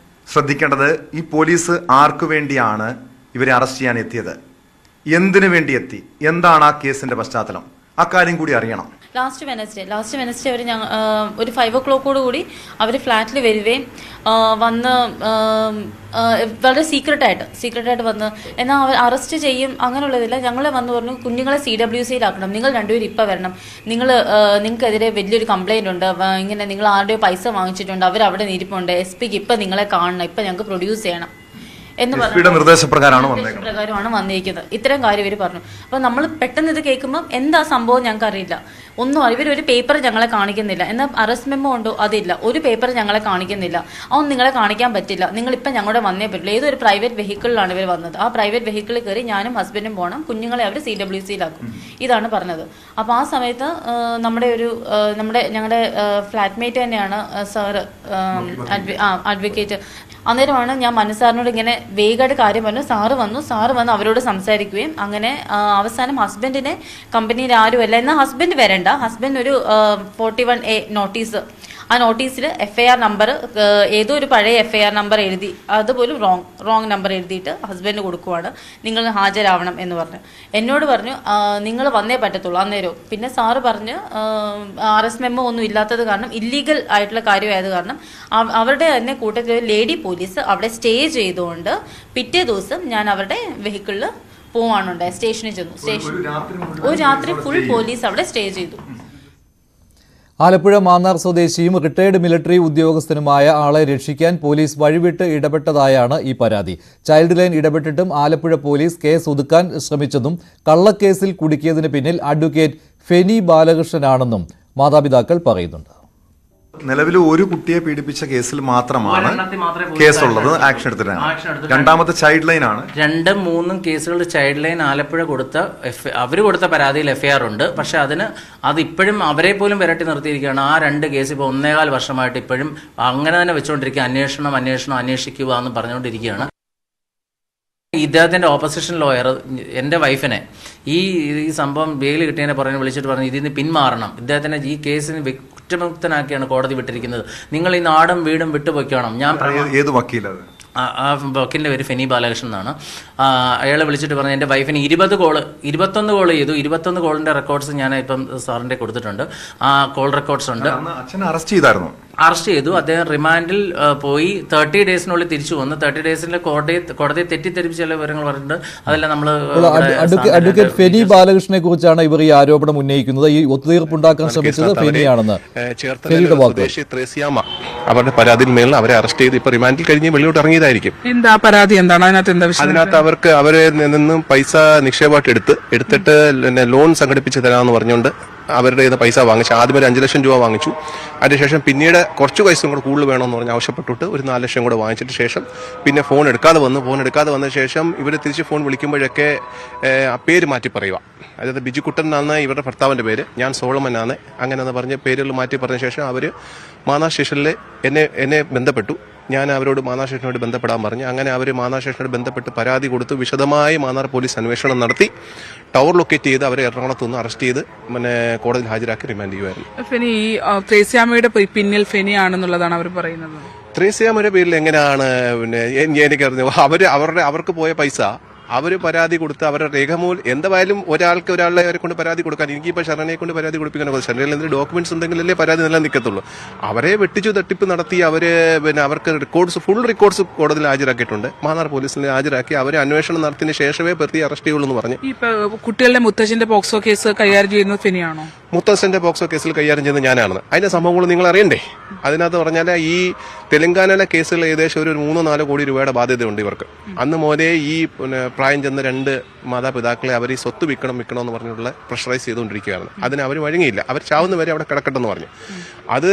H: ശ്രദ്ധിക്കേണ്ടത്, ഈ പോലീസ് ആർക്കു വേണ്ടിയാണ് ഇവരെ അറസ്റ്റ് ചെയ്യാൻ എത്തിയത്, എന്തിനു വേണ്ടി എത്തി, എന്താണ് ആ കേസിന്റെ പശ്ചാത്തലം, അക്കാര്യം കൂടി അറിയണം.
I: ലാസ്റ്റ് വെനസ്ഡേ അവർ ഒരു 5 o'clock കൂടി അവർ ഫ്ലാറ്റിൽ വരികയും വന്ന് വളരെ സീക്രട്ടായിട്ട് വന്ന്, എന്നാൽ അവർ അറസ്റ്റ് ചെയ്യും അങ്ങനെയുള്ളതില്ല. ഞങ്ങളെ വന്ന് പറഞ്ഞു, കുഞ്ഞുങ്ങളെ CWCയിലാക്കണം, നിങ്ങൾ 2 പേരും ഇപ്പം വരണം, നിങ്ങൾക്കെതിരെ വലിയൊരു കംപ്ലയിൻ്റ് ഉണ്ട്, ഇങ്ങനെ നിങ്ങൾ ആരുടെയോ പൈസ വാങ്ങിച്ചിട്ടുണ്ട്, അവരവിടെ ഇരിപ്പുണ്ട്, SP-ക്ക് ഇപ്പം നിങ്ങളെ കാണണം, ഇപ്പം ഞങ്ങൾക്ക് പ്രൊഡ്യൂസ് ചെയ്യണം എന്ന് പറഞ്ഞു. നിർദ്ദേശപ്രകാരമാണ് വന്നിരിക്കുന്നത്. ഇത്തരം കാര്യം ഇവർ പറഞ്ഞു. അപ്പോൾ നമ്മൾ പെട്ടെന്ന് ഇത് കേൾക്കുമ്പോൾ എന്താ സംഭവം ഞങ്ങൾക്ക് അറിയില്ല. ഇവരൊരു പേപ്പർ ഞങ്ങളെ കാണിക്കുന്നില്ല, എന്നാൽ അറസ്റ്റ് മെമ്മോ ഉണ്ടോ അതില്ല, ഒരു പേപ്പർ ഞങ്ങളെ കാണിക്കുന്നില്ല, അതൊന്നും നിങ്ങളെ കാണിക്കാൻ പറ്റില്ല, നിങ്ങളിപ്പം ഞങ്ങളുടെ വന്നേ പറ്റില്ല. ഏതൊരു പ്രൈവറ്റ് വെഹിക്കിളിലാണ് ഇവർ വന്നത്, ആ പ്രൈവറ്റ് വെഹിക്കിളിൽ കയറി ഞാനും ഹസ്ബൻഡും പോകണം, കുഞ്ഞുങ്ങളെ അവർ CWCയിലാക്കും, ഇതാണ് പറഞ്ഞത്. അപ്പോൾ ആ സമയത്ത് ഞങ്ങളുടെ ഫ്ലാറ്റ്മേറ്റ് തന്നെയാണ് സാറ്, അഡ്വക്കേറ്റ്. അന്നേരമാണ് ഞാൻ മനസ്സാറിനോട് ഇങ്ങനെ വേഗമായിട്ട് കാര്യം പറഞ്ഞു. സാറ് വന്ന് അവരോട് സംസാരിക്കുകയും അങ്ങനെ അവസാനം ഹസ്ബൻഡിനെ കമ്പനിയിൽ ആരുമല്ല, എന്നാൽ ഹസ്ബൻഡ് വരണ്ട, ഹസ്ബൻഡ് ഒരു 41A നോട്ടീസ്, ആ നോട്ടീസിൽ FIR നമ്പർ, ഏതോ ഒരു പഴയ FIR നമ്പർ എഴുതി, അതുപോലും റോങ് നമ്പർ എഴുതിയിട്ട് ഹസ്ബൻഡ് കൊടുക്കുവാണ്, നിങ്ങൾ ഹാജരാവണം എന്ന് പറഞ്ഞു. എന്നോട് പറഞ്ഞു, നിങ്ങൾ വന്നേ പറ്റത്തുള്ളൂ അന്നേരവും. പിന്നെ സാറ് പറഞ്ഞ് അറസ്റ്റ് മെമ്മോ ഒന്നും ഇല്ലാത്തത് കാരണം, ഇല്ലീഗൽ ആയിട്ടുള്ള കാര്യമായത് കാരണം അവരുടെ തന്നെ കൂട്ടത്തിൽ ലേഡി പോലീസ് അവിടെ സ്റ്റേ ചെയ്തുകൊണ്ട് പിറ്റേ ദിവസം ഞാൻ അവരുടെ വെഹിക്കിളിൽ പോവാനുണ്ടായി, സ്റ്റേഷനിൽ ചെന്നു. ഒരു രാത്രി ഫുൾ പോലീസ് അവിടെ സ്റ്റേ ചെയ്തു.
A: ആലപ്പുഴ മാന്നാർ സ്വദേശിയും റിട്ടയർഡ് മിലിറ്ററി ഉദ്യോഗസ്ഥനുമായ ആളെ രക്ഷിക്കാൻ പോലീസ് വഴിവിട്ട് ഇടപെട്ടതായാണ് ഈ പരാതി. ചൈൽഡ് ലൈൻ ഇടപെട്ടിട്ടും ആലപ്പുഴ പോലീസ് കേസ് ഒതുക്കാൻ ശ്രമിച്ചെന്നും കള്ളക്കേസിൽ കുടുക്കിയതിന് പിന്നിൽ അഡ്വക്കേറ്റ് ഫെനി ബാലകൃഷ്ണനാണെന്നും മാതാപിതാക്കൾ പറയുന്നുണ്ട്.
H: നിലവിൽ ഒരു കുട്ടിയെ പീഡിപ്പിച്ച കേസിൽ മാത്രമാണ് കേസുള്ളത്, ആക്ഷൻ എടുത്തിട്ടാണ്. രണ്ടാമത്തെ ചൈൽഡ് ലൈൻ ആണ്.
J: 2-3 കേസുകൾ ചൈൽഡ് ലൈൻ ആലപ്പുഴ അവർ കൊടുത്ത പരാതിയിൽ FIR ഉണ്ട്. പക്ഷെ അത് ഇപ്പോഴും അവരെ പോലും വിരട്ടി നിർത്തിയിരിക്കുകയാണ്. ആ 2 കേസ് ഇപ്പോൾ 1.25 വർഷമായിട്ട് ഇപ്പോഴും അങ്ങനെ തന്നെ വെച്ചുകൊണ്ടിരിക്കുക. അന്വേഷിക്കുക എന്ന് പറഞ്ഞുകൊണ്ടിരിക്കുകയാണ്. ഇദ്ദേഹത്തിൻ്റെ ഓപ്പോസിഷൻ ലോയർ എൻ്റെ വൈഫിനെ ഈ സംഭവം ബെയിൽ കിട്ടിയതിനെ വിളിച്ചിട്ട് പറഞ്ഞു, ഇതിൽ നിന്ന് പിന്മാറണം, ഇദ്ദേഹത്തിനെ ഈ കേസിന് കുറ്റമുക്തനാക്കിയാണ് കോടതി വിട്ടിരിക്കുന്നത്, നിങ്ങൾ ഈ നാടും വീടും വിട്ടുപോയിക്കണം. ഞാൻ
H: ഏത് വക്കീലത്?
J: ആ വക്കീലിൻ്റെ പേര് ഫെനി ബാലകൃഷ്ണൻ എന്നാണ്. അയാളെ വിളിച്ചിട്ട് പറഞ്ഞു, എൻ്റെ വൈഫിന് 21 കോൾ ചെയ്തു. 21 കോളിൻ്റെ റെക്കോർഡ്സ് ഞാൻ ഇപ്പം സാറിൻ്റെ കൊടുത്തിട്ടുണ്ട്. ആ കോൾ റെക്കോർഡ്സ് ഉണ്ട്. അറസ്റ്റ് ചെയ്തു. അദ്ദേഹം റിമാൻഡിൽ പോയി 30 ഡേയ്സിനുള്ളിൽ തിരിച്ചു വന്നു. 30 ഡേയ്സിൽ കോടതിയെ തെറ്റിദ്ധരിപ്പിച്ച ചില വിവരങ്ങൾ പറഞ്ഞിട്ടുണ്ട്. അതെല്ലാം നമ്മൾ
A: അഡ്വക്കേറ്റ് ഫെനി ബാലകൃഷ്ണനെ കുറിച്ചാണ് ഇവർ ഈ ആരോപണം ഉന്നയിക്കുന്നത്. ഈ ഒത്തുതീർപ്പുണ്ടാക്കാൻ ശ്രമിച്ചത് ഫെനിയാണെന്ന്.
K: അവരുടെ പരാതിയിൽ മേൽ അവരെ അറസ്റ്റ് ചെയ്ത് ഇപ്പൊ റിമാൻഡിൽ കഴിഞ്ഞ് വെളിയോട്ട് ഇറങ്ങിയതായിരിക്കും.
L: എന്താ പരാതി എന്താണ്
K: അതിനകത്ത് അവരെ നിന്നും പൈസ നിക്ഷേപമായിട്ട് എടുത്തിട്ട് ലോൺ സംഘടിപ്പിച്ച് തരാമെന്ന് പറഞ്ഞുകൊണ്ട് അവരുടെ പൈസ വാങ്ങിച്ചു. ആദ്യം ഒരു 5 ലക്ഷം രൂപ വാങ്ങിച്ചു. അതിനുശേഷം പിന്നീട് കുറച്ച് പൈസ കൂടെ കൂടുതൽ വേണമെന്ന് പറഞ്ഞ് ആവശ്യപ്പെട്ടിട്ട് ഒരു 4 ലക്ഷം കൂടെ വാങ്ങിച്ചിട്ട് ശേഷം പിന്നെ ഫോൺ എടുക്കാതെ വന്ന ശേഷം ഇവർ തിരിച്ച് ഫോൺ വിളിക്കുമ്പോഴൊക്കെ പേര് മാറ്റി പറയുക. അതായത് ബിജുക്കുട്ടൻ എന്നാണ് ഇവരുടെ ഭർത്താവിൻ്റെ പേര്, ഞാൻ സോളമനാണ്, അങ്ങനെയെന്ന് പറഞ്ഞ് പേരുകൾ മാറ്റി പറഞ്ഞ ശേഷം അവർ മാന്നാർ സ്റ്റേഷനിൽ എന്നെ ബന്ധപ്പെട്ടു. ഞാൻ അവരോട് മാന്നാർ സ്റ്റേഷനോട് ബന്ധപ്പെടാൻ പറഞ്ഞു. അങ്ങനെ അവർ മാന്നാർ സ്റ്റേഷനോട് ബന്ധപ്പെട്ട് പരാതി കൊടുത്ത് വിശദമായി മാന്നാർ പോലീസ് അന്വേഷണം നടത്തി ടവർ ലൊക്കേറ്റ് ചെയ്ത് അവരെ എറണാകുളത്ത് നിന്ന് അറസ്റ്റ് ചെയ്ത് കോടതിയിൽ ഹാജരാക്കി റിമാൻഡ് ചെയ്യുമായിരുന്നു.
L: ഫെനി ഈ ത്രേസ്യാമ്മയുടെ പിന്നിൽ ഫെനി ആണെന്നുള്ളതാണ് അവർ പറയുന്നത്.
K: ത്രേസ്യാമ്മയുടെ പേരിൽ എങ്ങനെയാണ് എനിക്കറിഞ്ഞു. അവർക്ക് പോയ പൈസ അവർ പരാതി കൊടുത്ത് അവരുടെ രേഖമൂലം എന്തായാലും ഒരാളെ കൊണ്ട് പരാതി കൊടുക്കാൻ എനിക്കിപ്പോൾ ശരണ്യെ കൊണ്ട് പരാതി കൊടുപ്പിക്കാനോ ശരണ്യയിൽ എന്തെങ്കിലും ഡോക്യുമെന്റ്സ് ഉണ്ടെങ്കിലല്ലേ പരാതി നിലനിൽക്കത്തുള്ളൂ. അവരെ വെട്ടിച്ചു തട്ടിപ്പ് നടത്തി അവർക്ക് ഫുൾ റെക്കോർഡ്സ് കോടതിയിൽ ഹാജരാക്കിയിട്ടുണ്ട്. മാന്നാർ പോലീസിൽ ഹാജരാക്കി അവരെ അന്വേഷണം നടത്തിയതിന് ശേഷമേ പ്രതി അറസ്റ്റ് ചെയ്യുള്ളൂ എന്ന് പറഞ്ഞു.
L: ഈ കുട്ടികളുടെ മുത്തച്ഛന്റെ പോക്സോ കേസ് കൈകാര്യം ചെയ്യുന്നത് ഫെനിയാണോ?
K: മുത്തച്ഛന്റെ പോക്സോ കേസിൽ കൈകാര്യം ചെയ്യുന്നത് ഞാനാണ്. അതിന്റെ സംഭവങ്ങൾ നിങ്ങൾ അറിയണ്ടേ? അതിനകത്ത് പറഞ്ഞാൽ ഈ തെലങ്കാനയിലെ കേസുകൾ ഏകദേശം ഒരു 3-4 കോടി രൂപയുടെ ബാധ്യതയുണ്ട് ഇവർക്ക്. അന്ന് മുതലേ ഈ പ്രായം ചെന്ന 2 മാതാപിതാക്കളെ അവർ ഈ സ്വത്ത് വിൽക്കണമെന്ന് പറഞ്ഞിട്ടുള്ള പ്രഷറൈസ് ചെയ്തുകൊണ്ടിരിക്കുകയാണ്. അതിന് അവർ വഴങ്ങിയില്ല. അവർ ചാവുന്ന വരെ അവിടെ കിടക്കട്ടെന്ന് പറഞ്ഞു. അത്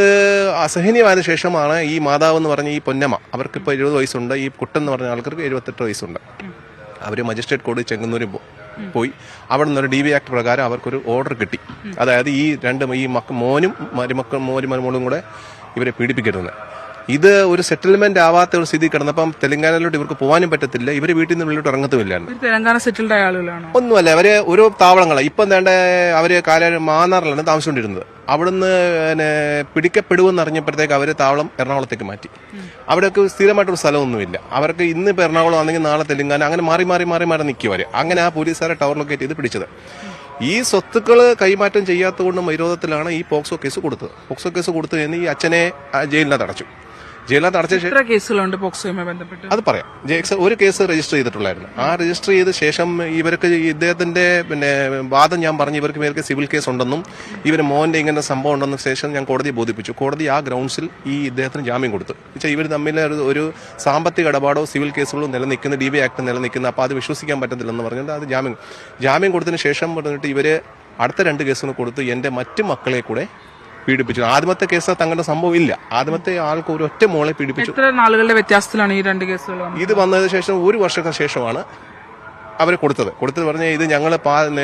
K: അസഹനീയമായതിനു ശേഷമാണ് ഈ മാതാവ് എന്ന് പറഞ്ഞ ഈ പൊന്നമ്മ, അവർക്കിപ്പോൾ 70 വയസ്സുണ്ട്, ഈ കുട്ടെന്ന് പറഞ്ഞ ആൾക്കാർക്ക് 78 വയസ്സുണ്ട്. അവർ മജിസ്ട്രേറ്റ് കോടതി ചെങ്ങന്നൂരിൽ പോയി അവിടെ നിന്നൊരു DV ആക്ട് പ്രകാരം അവർക്കൊരു ഓർഡർ കിട്ടി. അതായത് ഈ മോനും മരുമോളും കൂടെ ഇവരെ പീഡിപ്പിക്കരുതെന്ന്. ഇത് ഒരു സെറ്റിൽമെന്റ് ആവാത്ത ഒരു സ്ഥിതി കിടന്നപ്പം തെലങ്കാനയിലോട്ട് ഇവർക്ക് പോകാനും പറ്റത്തില്ല. ഇവർ വീട്ടിൽ നിന്ന് ഉള്ളിലോട്ട് ഇറങ്ങത്തുമില്ലായിരുന്നു.
L: തെലങ്കാന സെറ്റിൽഡ് ആയ ആളുകളാണ്
K: ഒന്നുമല്ല. അവര് ഓരോ താവളങ്ങളാണ്. ഇപ്പം വേണ്ട അവര് മാന്നാറിലാണ് താമസിച്ചുകൊണ്ടിരുന്നത്. അവിടുന്ന് പിടിക്കപ്പെടുമെന്ന് അറിഞ്ഞപ്പോഴത്തേക്ക് അവര് താവളം എറണാകുളത്തേക്ക് മാറ്റി. അവിടെയൊക്കെ സ്ഥിരമായിട്ടൊരു സ്ഥലമൊന്നുമില്ല. അവർക്ക് ഇന്നിപ്പോൾ എറണാകുളം ആണെങ്കിൽ നാളെ തെലങ്കാന, അങ്ങനെ മാറി നിൽക്കുവരെ. അങ്ങനെ ആ പോലീസുകാരെ ടവർ ലൊക്കേറ്റ് ചെയ്ത് പിടിച്ചത്. ഈ സ്വത്തുക്കൾ കൈമാറ്റം ചെയ്യാത്തതുകൊണ്ടും വിരോധത്തിലാണ് ഈ പോക്സോ കേസ് കൊടുത്തത്. പോക്സോ കേസ് കൊടുത്തു കഴിഞ്ഞ് ഈ അച്ഛനെ ജയിലിനകത്ത് അടച്ചു. അടച്ച ശേഷം
L: കേസുകളുണ്ട് പോക്സോയുമായി ബന്ധപ്പെട്ട്
K: അത് പറയാം. ഒരു കേസ് രജിസ്റ്റർ ചെയ്തിട്ടുള്ളായിരുന്നു. ആ രജിസ്റ്റർ ചെയ്ത ശേഷം ഇവർക്ക് ഇദ്ദേഹത്തിന്റെ വാദം ഞാൻ പറഞ്ഞു, ഇവർക്ക് സിവിൽ കേസ് ഉണ്ടെന്നും മോന്റെ ഇങ്ങനെ സംഭവം ഉണ്ടെന്ന ശേഷം ഞാൻ കോടതിയെ ബോധിപ്പിച്ചു. കോടതി ആ ഗ്രൗണ്ട്സിൽ ഈ ഇദ്ദേഹത്തിന് ജാമ്യം കൊടുത്തു. ഇവർ തമ്മിൽ ഒരു സാമ്പത്തിക ഇടപാടോ സിവിൽ കേസുകളോ നിലനിൽക്കുന്ന DV ആക്ട് നിലനിൽക്കുന്ന, അപ്പോൾ അത് വിശ്വസിക്കാൻ പറ്റത്തില്ലെന്ന് പറഞ്ഞിട്ട് അത് ജാമ്യം കൊടുത്തതിന് ശേഷം പറഞ്ഞിട്ട് ഇവര് അടുത്ത 2 കേസുകൾ കൊടുത്ത് എന്റെ മറ്റു മക്കളെ കൂടെ പീഡിപ്പിച്ചു. ആദ്യമത്തെ കേസ് തങ്ങളുടെ സംഭവം ഇല്ല. ആദ്യമത്തെ ആൾക്ക് ഒരു ഒറ്റ മോളെ പീഡിപ്പിച്ചു.
L: എത്ര നാളുകളുടെ വ്യത്യാസത്തിലാണ് ഈ 2 കേസുകൾ?
K: ഇത് വന്നതിന് ശേഷം 1 വർഷത്തിന് ശേഷമാണ് അവർ കൊടുത്തത് പറഞ്ഞാൽ ഇത് ഞങ്ങൾ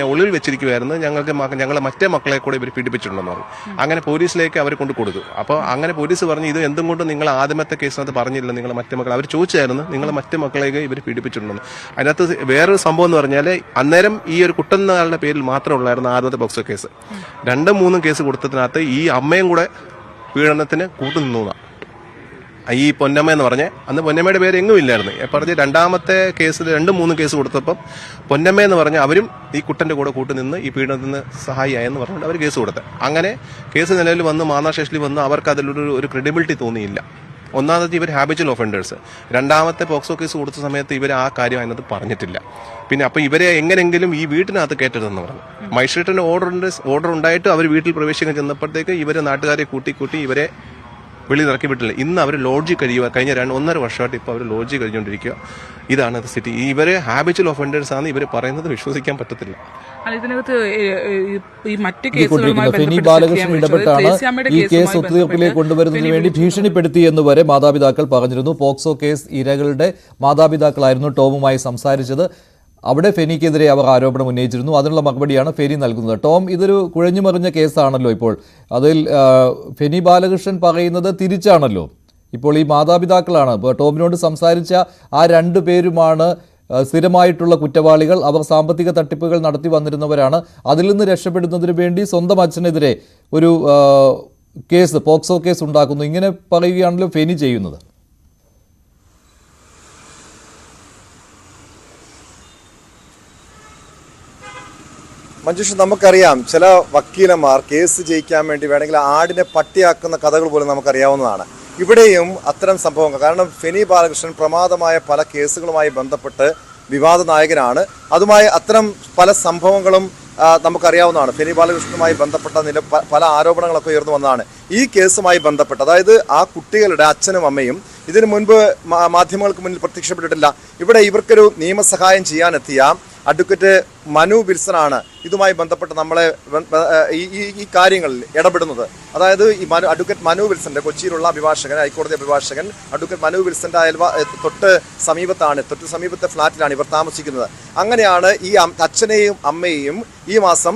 K: ഉള്ളിൽ വെച്ചിരിക്കുമായിരുന്നു, ഞങ്ങളെ മറ്റേ മക്കളെ കൂടെ ഇവർ പീഡിപ്പിച്ചിട്ടുണ്ടെന്ന് പറഞ്ഞു. അങ്ങനെ പോലീസിലേക്ക് അവർ കൊടുത്തു. അപ്പോൾ അങ്ങനെ പോലീസ് പറഞ്ഞു ഇത് എന്തും കൊണ്ട് നിങ്ങൾ ആദ്യമത്തെ കേസിനകത്ത് പറഞ്ഞില്ല നിങ്ങളെ മറ്റേ മക്കൾ. അവർ ചോദിച്ചായിരുന്നു നിങ്ങളെ മറ്റേ മക്കളെയൊക്കെ ഇവർ പീഡിപ്പിച്ചിട്ടുണ്ടെന്ന്. അതിനകത്ത് വേറൊരു സംഭവം എന്ന് പറഞ്ഞാൽ അന്നേരം ഈ ഒരു കുട്ടനാളുടെ പേരിൽ മാത്രമേ ഉള്ളായിരുന്നു ആദ്യമത്തെ പോക്സോ കേസ്. 2-3 കേസ് കൊടുത്തതിനകത്ത് ഈ അമ്മയും കൂടെ പീഡനത്തിന് കൂട്ടുനിന്നതാണ്. ഈ പൊന്നമ്മ എന്ന് പറഞ്ഞ് അന്ന് പൊന്നമ്മയുടെ പേര് എങ്ങും ഇല്ലായിരുന്നു. പറഞ്ഞ് 2ാമത്തെ കേസിൽ 2-3 കേസ് കൊടുത്തപ്പം പൊന്നമ്മ എന്ന് പറഞ്ഞ് അവരും ഈ കുട്ടന്റെ കൂടെ കൂട്ടുനിന്ന് ഈ പീഡനത്തിന് സഹായിയായെന്ന് പറഞ്ഞിട്ട് അവർ കേസ് കൊടുത്തത്. അങ്ങനെ കേസ് നിലവിൽ വന്ന് മാന്നാർ സ്റ്റേഷനിൽ വന്ന് അവർക്ക് അതിലൊരു ക്രെഡിബിലിറ്റി തോന്നിയില്ല. ഒന്നാമത്തെ ഇവർ ഹാബിച്വൽ ഒഫൻഡേഴ്സ്. 2ാമത്തെ പോക്സോ കേസ് കൊടുത്ത സമയത്ത് ഇവർ ആ കാര്യം അതിനകത്ത് പറഞ്ഞിട്ടില്ല. പിന്നെ അപ്പോൾ ഇവരെ എങ്ങനെങ്കിലും ഈ വീട്ടിനകത്ത് കയറ്റരുതെന്ന് പറഞ്ഞു. മജിസ്ട്രേറ്റിന്റെ ഓർഡർ ഉണ്ടായിട്ട് അവർ വീട്ടിൽ പ്രവേശിക്കാൻ ചെന്നപ്പോഴത്തേക്ക് ഇവരെ നാട്ടുകാരെ കൂട്ടി ഇവരെ വെളിയിൽ ഇറക്കി വിട്ടില്ല. ഇന്ന് അവർ ലോഡ്ജി കഴിഞ്ഞ 1.5 വർഷമായിട്ട് ഇപ്പോൾ അവർ ലോഡ്ജി കഴിഞ്ഞുകൊണ്ടിരിക്കുക. ഇതാണ് സ്ഥിതി. ഇവരെ ഹാബിച്വൽ ഒഫൻഡേഴ്സ് ആണ് ഇവർ പറയുന്നത് വിശ്വസിക്കാൻ പറ്റത്തില്ല.
A: ഫെനി ബാലകൃഷ്ണൻ ഇടപെട്ടാണ് ഈ കേസ് ഒത്തുതീർപ്പിലേക്ക് കൊണ്ടുവരുന്നതിന് വേണ്ടി ഭീഷണിപ്പെടുത്തി എന്ന് വരെ മാതാപിതാക്കൾ പറഞ്ഞിരുന്നു. പോക്സോ കേസ് ഇരകളുടെ മാതാപിതാക്കളായിരുന്നു ടോമുമായി സംസാരിച്ചത്. അവിടെ ഫെനിക്കെതിരെ അവർ ആരോപണം ഉന്നയിച്ചിരുന്നു. അതിനുള്ള മറുപടിയാണ് ഫെനി നൽകുന്നത്. ടോം, ഇതൊരു കുഴഞ്ഞുമറിഞ്ഞ കേസാണല്ലോ. ഇപ്പോൾ അതിൽ ഫെനി ബാലകൃഷ്ണൻ പറയുന്നത് തിരിച്ചാണല്ലോ. ഇപ്പോൾ ഈ മാതാപിതാക്കളാണ് ടോമിനോട് സംസാരിച്ച ആ 2 പേരുമാണ് സ്ഥിരമായിട്ടുള്ള കുറ്റവാളികൾ. അവർ സാമ്പത്തിക തട്ടിപ്പുകൾ നടത്തി വന്നിരുന്നവരാണ്. അതിൽ നിന്ന് രക്ഷപ്പെടുന്നതിന് വേണ്ടി സ്വന്തം അച്ഛനെതിരെ ഒരു പോക്സോ കേസ് ഉണ്ടാക്കുന്നു. ഇങ്ങനെ പറയുകയാണല്ലോ ഫെനി ചെയ്യുന്നത്.
H: മഞ്ജുഷ, നമുക്കറിയാം ചില വക്കീലന്മാർ കേസ് ജയിക്കാൻ വേണ്ടി വേണമെങ്കിൽ ആടിനെ പട്ടിയാക്കുന്ന കഥകൾ പോലും നമുക്കറിയാവുന്നതാണ്. ഇവിടെയും അത്തരം സംഭവങ്ങൾ, കാരണം ഫെനി ബാലകൃഷ്ണൻ പ്രമാദമായ പല കേസുകളുമായി ബന്ധപ്പെട്ട് വിവാദ നായകനാണ്. അതുമായി അത്തരം പല സംഭവങ്ങളും നമുക്കറിയാവുന്നതാണ്. ഫെനി ബാലകൃഷ്ണനുമായി ബന്ധപ്പെട്ട പല ആരോപണങ്ങളൊക്കെ ഉയർന്നു വന്നതാണ്. ഈ കേസുമായി ബന്ധപ്പെട്ട്, അതായത് ആ കുട്ടികളുടെ അച്ഛനും അമ്മയും ഇതിനു മുൻപ് മാധ്യമങ്ങൾക്ക് മുന്നിൽ പ്രത്യക്ഷപ്പെട്ടിട്ടില്ല. ഇവിടെ ഇവർക്കൊരു നിയമസഹായം ചെയ്യാനെത്തിയ അഡ്വക്കേറ്റ് മനു വിൽസനാണ് ഇതുമായി ബന്ധപ്പെട്ട് നമ്മളെ ഈ കാര്യങ്ങളിൽ ഇടപെടുന്നത്. അതായത് അഡ്വക്കേറ്റ് മനു വിൽസന്റെ കൊച്ചിയിലുള്ള അഭിഭാഷകൻ, ഹൈക്കോടതി അഭിഭാഷകൻ അഡ്വക്കേറ്റ് മനു വിൽസന്റെ തൊട്ട് സമീപത്തെ ഫ്ളാറ്റിലാണ് ഇവർ താമസിക്കുന്നത്. അങ്ങനെയാണ് ഈ അച്ഛനെയും അമ്മയെയും ഈ മാസം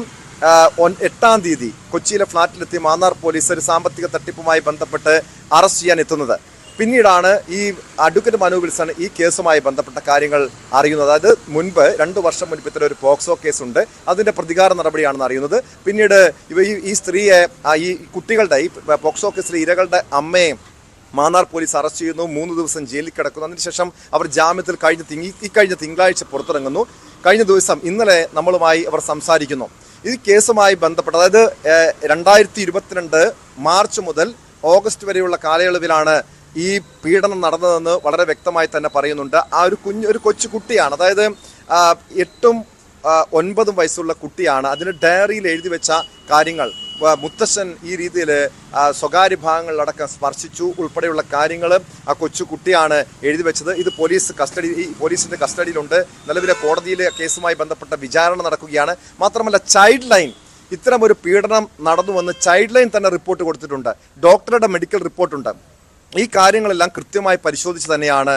H: 8-ാം തീയതി കൊച്ചിയിലെ ഫ്ളാറ്റിലെത്തി മാന്നാർ പോലീസ് ഒരു സാമ്പത്തിക തട്ടിപ്പുമായി ബന്ധപ്പെട്ട് അറസ്റ്റ് ചെയ്യാൻ എത്തുന്നത്. പിന്നീടാണ് ഈ അഡ്വക്കേറ്റ് മനു വിൽസൺ ഈ കേസുമായി ബന്ധപ്പെട്ട കാര്യങ്ങൾ അറിയുന്നത്. അതായത് മുൻപ് 2 വർഷം മുൻപ് ഇത്തരം ഒരു പോക്സോ കേസുണ്ട്, അതിന്റെ പ്രതികാര നടപടിയാണെന്ന് അറിയുന്നത്. പിന്നീട് ഈ സ്ത്രീയെ, ഈ കുട്ടികളുടെ, ഈ പോക്സോ കേസിലെ ഇരകളുടെ അമ്മയെ മാന്നാർ പോലീസ് അറസ്റ്റ് ചെയ്യുന്നു. 3 ദിവസം ജയിലിൽ കിടക്കുന്നു. അതിനുശേഷം അവർ ജാമ്യത്തിൽ കഴിഞ്ഞ തിങ്കളാഴ്ച പുറത്തിറങ്ങുന്നു. കഴിഞ്ഞ ദിവസം ഇന്നലെ നമ്മളുമായി അവർ സംസാരിക്കുന്നു. ഈ കേസുമായി ബന്ധപ്പെട്ട്, അതായത് 2022 മാർച്ച് മുതൽ ഓഗസ്റ്റ് വരെയുള്ള കാലയളവിലാണ് ഈ പീഡനം നടന്നതെന്ന് വളരെ വ്യക്തമായി തന്നെ പറയുന്നുണ്ട്. ആ ഒരു കൊച്ചു കുട്ടിയാണ്, അതായത് 8ഉം 9ഉം വയസ്സുള്ള കുട്ടിയാണ്. അതിന് ഡയറിയിൽ എഴുതി വെച്ച കാര്യങ്ങൾ മുത്തശ്ശൻ ഈ രീതിയിൽ സ്വകാര്യ ഭാഗങ്ങളിലടക്കം സ്പർശിച്ചു ഉൾപ്പെടെയുള്ള കാര്യങ്ങൾ ആ കൊച്ചു കുട്ടിയാണ് എഴുതി വെച്ചത്. ഇത് പോലീസിന്റെ കസ്റ്റഡിയിലുണ്ട്. നിലവിലെ കോടതിയിലെ കേസുമായി ബന്ധപ്പെട്ട വിചാരണ നടക്കുകയാണ്. മാത്രമല്ല ചൈൽഡ് ലൈൻ ഇത്തരം ഒരു പീഡനം നടന്നുവെന്ന് ചൈൽഡ് ലൈൻ തന്നെ റിപ്പോർട്ട് കൊടുത്തിട്ടുണ്ട്. ഡോക്ടറുടെ മെഡിക്കൽ റിപ്പോർട്ടുണ്ട്. ഈ കാര്യങ്ങളെല്ലാം കൃത്യമായി പരിശോധിച്ച് തന്നെയാണ്